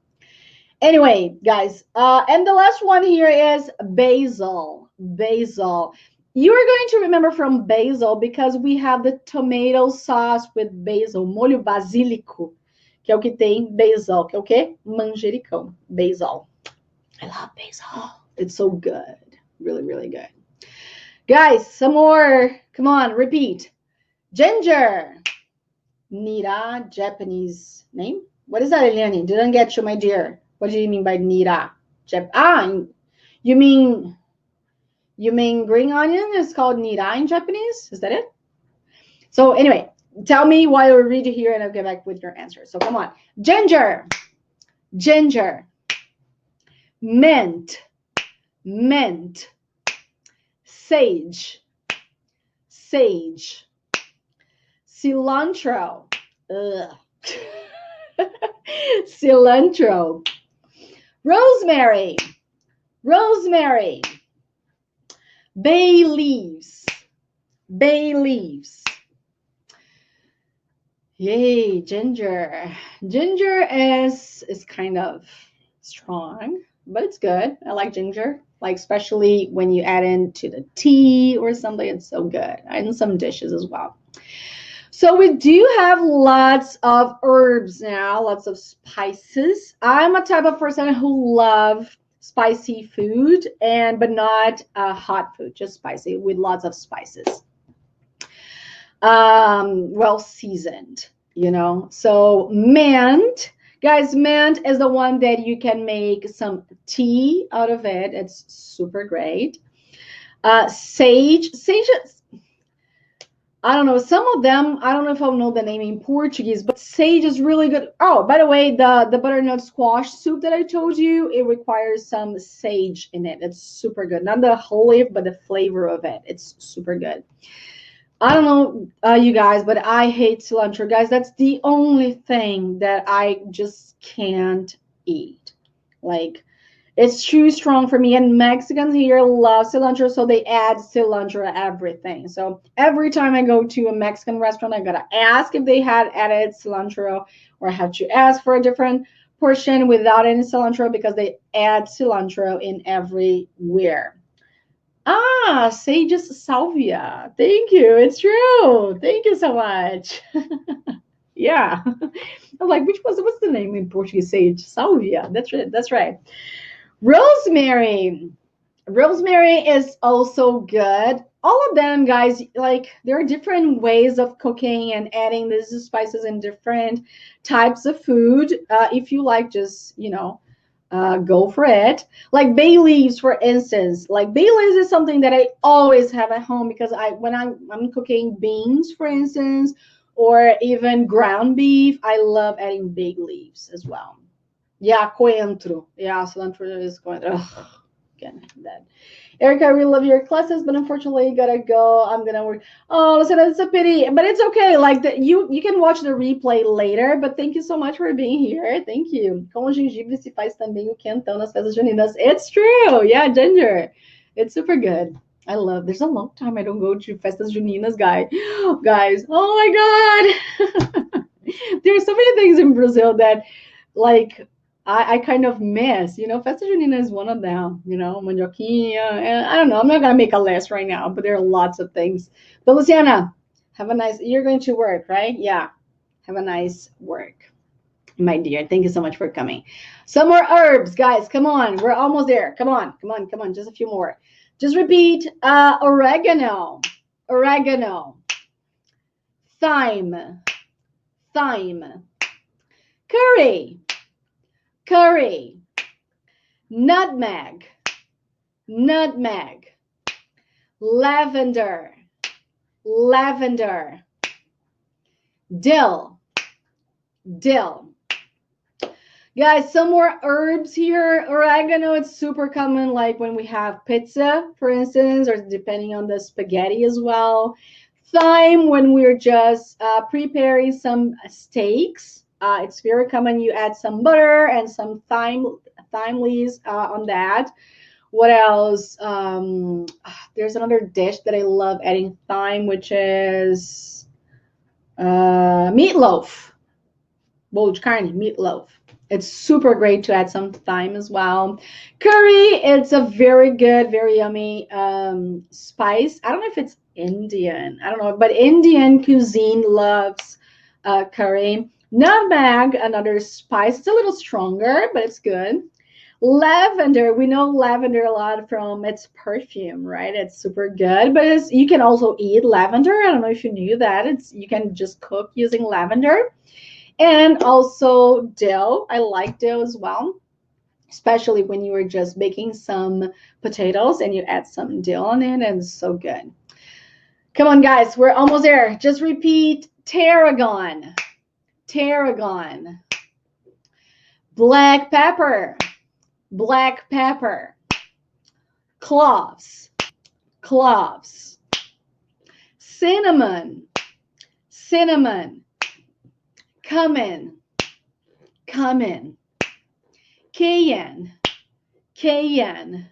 Speaker 1: Anyway, guys, and the last one here is basil. Basil. You are going to remember from basil because we have the tomato sauce with basil, molho basílico, que é o que tem basil, que é o quê? Manjericão, basil. I love basil. It's so good. Really, really good. Guys, some more. Come on, repeat. Ginger. Nira, Japanese name. What is that, Eliane? Didn't get you, my dear. What do you mean by nira? You mean green onion is called nira in Japanese? Is that it? So anyway, tell me while I read it here and I'll get back with your answer. So come on. Ginger. Ginger. Mint. Mint. Sage. Sage. Cilantro. Ugh. Cilantro. Rosemary. Rosemary. Bay leaves. Bay leaves. Yay, ginger. Ginger is kind of strong, but it's good. I like ginger, like especially when you add into the tea or something. It's so good. And some dishes as well. So we do have lots of herbs now, lots of spices. I'm a type of person who love spicy food, but not hot food, just spicy with lots of spices. Well seasoned, you know. So mint, guys, mint is the one that you can make some tea out of it. It's super great. Sage, I don't know. Some of them, I don't know if I'll know the name in Portuguese, but sage is really good. Oh, by the way, the butternut squash soup that I told you, it requires some sage in it. It's super good. Not the whole leaf, but the flavor of it. It's super good. I don't know, you guys, but I hate cilantro, guys. That's the only thing that I just can't eat. Like, it's too strong for me, and Mexicans here love cilantro, so they add cilantro to everything. So every time I go to a Mexican restaurant, I gotta ask if they had added cilantro, or I have to ask for a different portion without any cilantro because they add cilantro in everywhere. Sage is salvia. Thank you. It's true. Thank you so much. Yeah. I'm like, what's the name in Portuguese? Sage. Salvia. That's right. That's right. Rosemary. Rosemary is also good. All of them, guys, like there are different ways of cooking and adding these spices in different types of food. If you like just, go for it. Like bay leaves, for instance. Like bay leaves is something that I always have at home because when I'm cooking beans, for instance, or even ground beef, I love adding bay leaves as well. Yeah, coentro. Yeah, cilantro is coentro. Ugh, again, that. Erika, I really love your classes, but unfortunately, you gotta go. I'm gonna work. Oh, listen, it's a pity, but it's okay. Like you can watch the replay later. But thank you so much for being here. Thank you. Com gengibre se faz também o quentão nas festas juninas. It's true. Yeah, ginger. It's super good. I love. There's a long time I don't go to festas juninas, guys. Oh my god. There's so many things in Brazil that like I kind of miss. Festa Junina is one of them, mandioquinha. And I don't know, I'm not going to make a list right now, but there are lots of things. But Luciana, you're going to work, right? Yeah. Have a nice work, my dear. Thank you so much for coming. Some more herbs, guys. Come on. We're almost there. Come on. Come on. Come on. Just a few more. Just repeat oregano, oregano, thyme, thyme, curry, curry, nutmeg, nutmeg, lavender, lavender, dill, dill. Guys, some more herbs here. Oregano, it's super common, like when we have pizza, for instance, or depending on the spaghetti as well. Thyme, when we're just preparing some steaks. It's very common you add some butter and some thyme leaves on that. What else? There's another dish that I love adding thyme, which is meatloaf. Bolo de carne, meatloaf. It's super great to add some thyme as well. Curry, it's a very good, very yummy spice. I don't know if it's Indian. I don't know, but Indian cuisine loves curry. Nutmeg, another spice. It's a little stronger, but it's good. Lavender, we know lavender a lot from its perfume, right? It's super good, but you can also eat lavender. I don't know if you knew that. You can just cook using lavender. And also dill. I like dill as well, especially when you are just making some potatoes and you add some dill on it, and it's so good. Come on, guys, we're almost there. Just repeat tarragon, tarragon, black pepper, black pepper, cloves, cloves, cinnamon, cinnamon, cumin, cumin, cayenne, cayenne.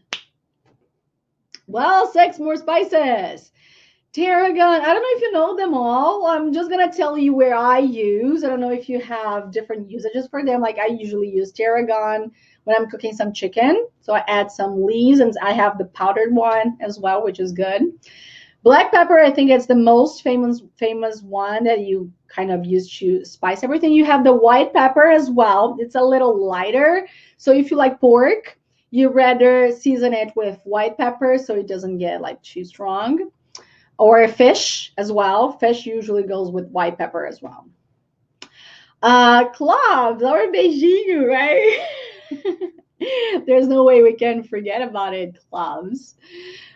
Speaker 1: Well, 6 more spices. Tarragon, I don't know if you know them all. I'm just going to tell you where I use. I don't know if you have different usages for them. Like I usually use tarragon when I'm cooking some chicken. So I add some leaves, and I have the powdered one as well, which is good. Black pepper, I think it's the most famous one that you kind of use to spice everything. You have the white pepper as well. It's a little lighter. So if you like pork, you rather season it with white pepper so it doesn't get like too strong. Or fish as well. Fish usually goes with white pepper as well. Cloves, our beijinho, right? There's no way we can forget about it. Cloves.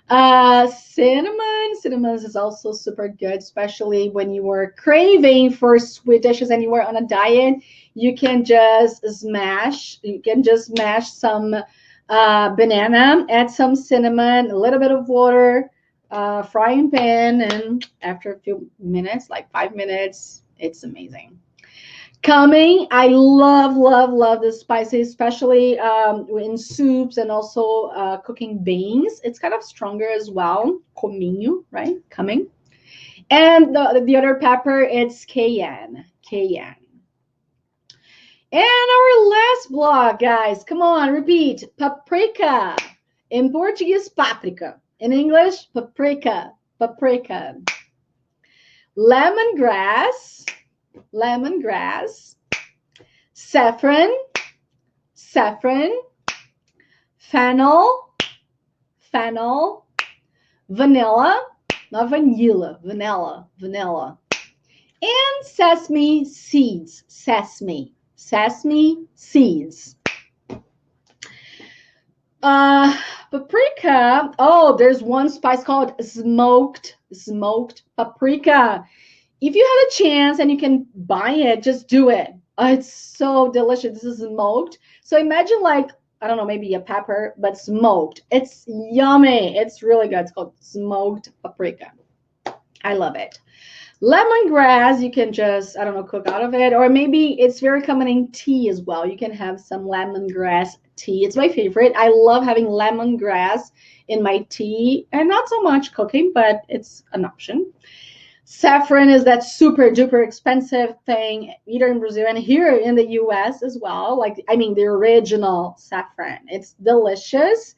Speaker 1: Cinnamon is also super good, especially when you are craving for sweet dishes and you are on a diet. You can just smash some banana, add some cinnamon, a little bit of water, frying pan, and after a few minutes, like 5 minutes, it's amazing. Cumin, I love the spices, especially in soups and also cooking beans. It's kind of stronger as well. Cominho, right? Cumin. And the other pepper, it's cayenne. Cayenne. And our last block, guys. Come on, repeat. Paprika. In Portuguese, paprika. In English, paprika. Paprika. Lemongrass. Lemongrass, saffron, saffron, fennel, fennel, vanilla, not vanilla, vanilla, vanilla, and sesame seeds, sesame seeds. Uh, Paprika. Oh, there's one spice called smoked paprika. If you have a chance and you can buy it, just do it. It's so delicious. This is smoked. So imagine like, I don't know, maybe a pepper, but smoked. It's yummy. It's really good. It's called smoked paprika. I love it. Lemongrass, you can just, I don't know, cook out of it. Or maybe it's very common in tea as well. You can have some lemongrass tea. It's my favorite. I love having lemongrass in my tea, and not so much cooking, but it's an option. Saffron is that super duper expensive thing, either in Brazil and here in the US as well. Like, I mean, the original saffron. It's delicious.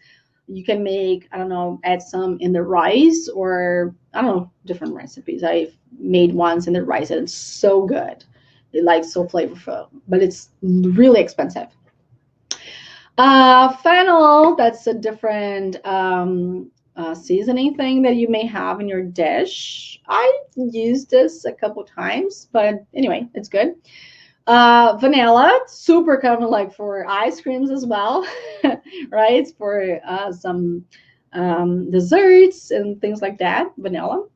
Speaker 1: You can make, I don't know, add some in the rice or, I don't know, different recipes. I've made ones in the rice and it's so good. It like so flavorful, but it's really expensive. Fennel, that's a different seasoning thing that you may have in your dish. I used this a couple times, but anyway, it's good. Vanilla, super common like for ice creams as well, right? For some desserts and things like that, vanilla.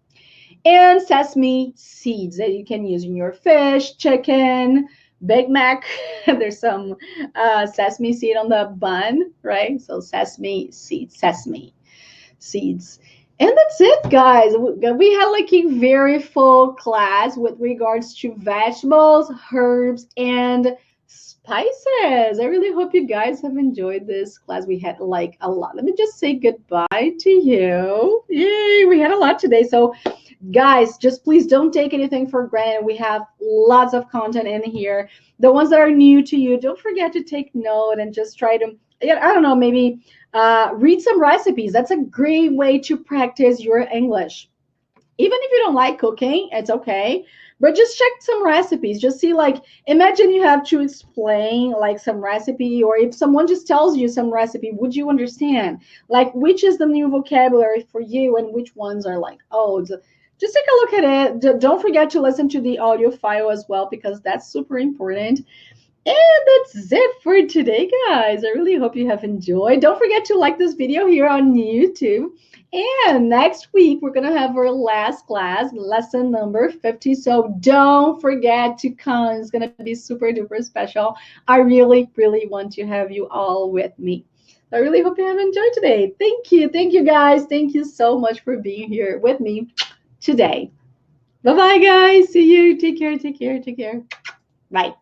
Speaker 1: And sesame seeds that you can use in your fish, chicken, Big Mac. There's some sesame seed on the bun, right? So sesame seeds, sesame seeds. And that's it, guys. We had like a very full class with regards to vegetables, herbs, and spices. I really hope you guys have enjoyed this class. We had like a lot. Let me just say goodbye to you. Yay, we had a lot today. So guys, just please don't take anything for granted. We have lots of content in here. The ones that are new to you, don't forget to take note and just try to, yeah, I don't know, maybe read some recipes. That's a great way to practice your English. Even if you don't like cooking, it's okay. But just check some recipes. Just see, like, imagine you have to explain like some recipe, or if someone just tells you some recipe, would you understand? Like, which is the new vocabulary for you, and which ones are like old? Just take a look at it. Don't forget to listen to the audio file as well, because that's super important. And that's it for today, guys. I really hope you have enjoyed. Don't forget to like this video here on YouTube. And next week, we're going to have our last class, lesson number 50. So don't forget to come. It's going to be super duper special. I really, really want to have you all with me. I really hope you have enjoyed today. Thank you. Thank you, guys. Thank you so much for being here with me today. Bye-bye, guys. See you. Take care. Take care. Take care. Bye.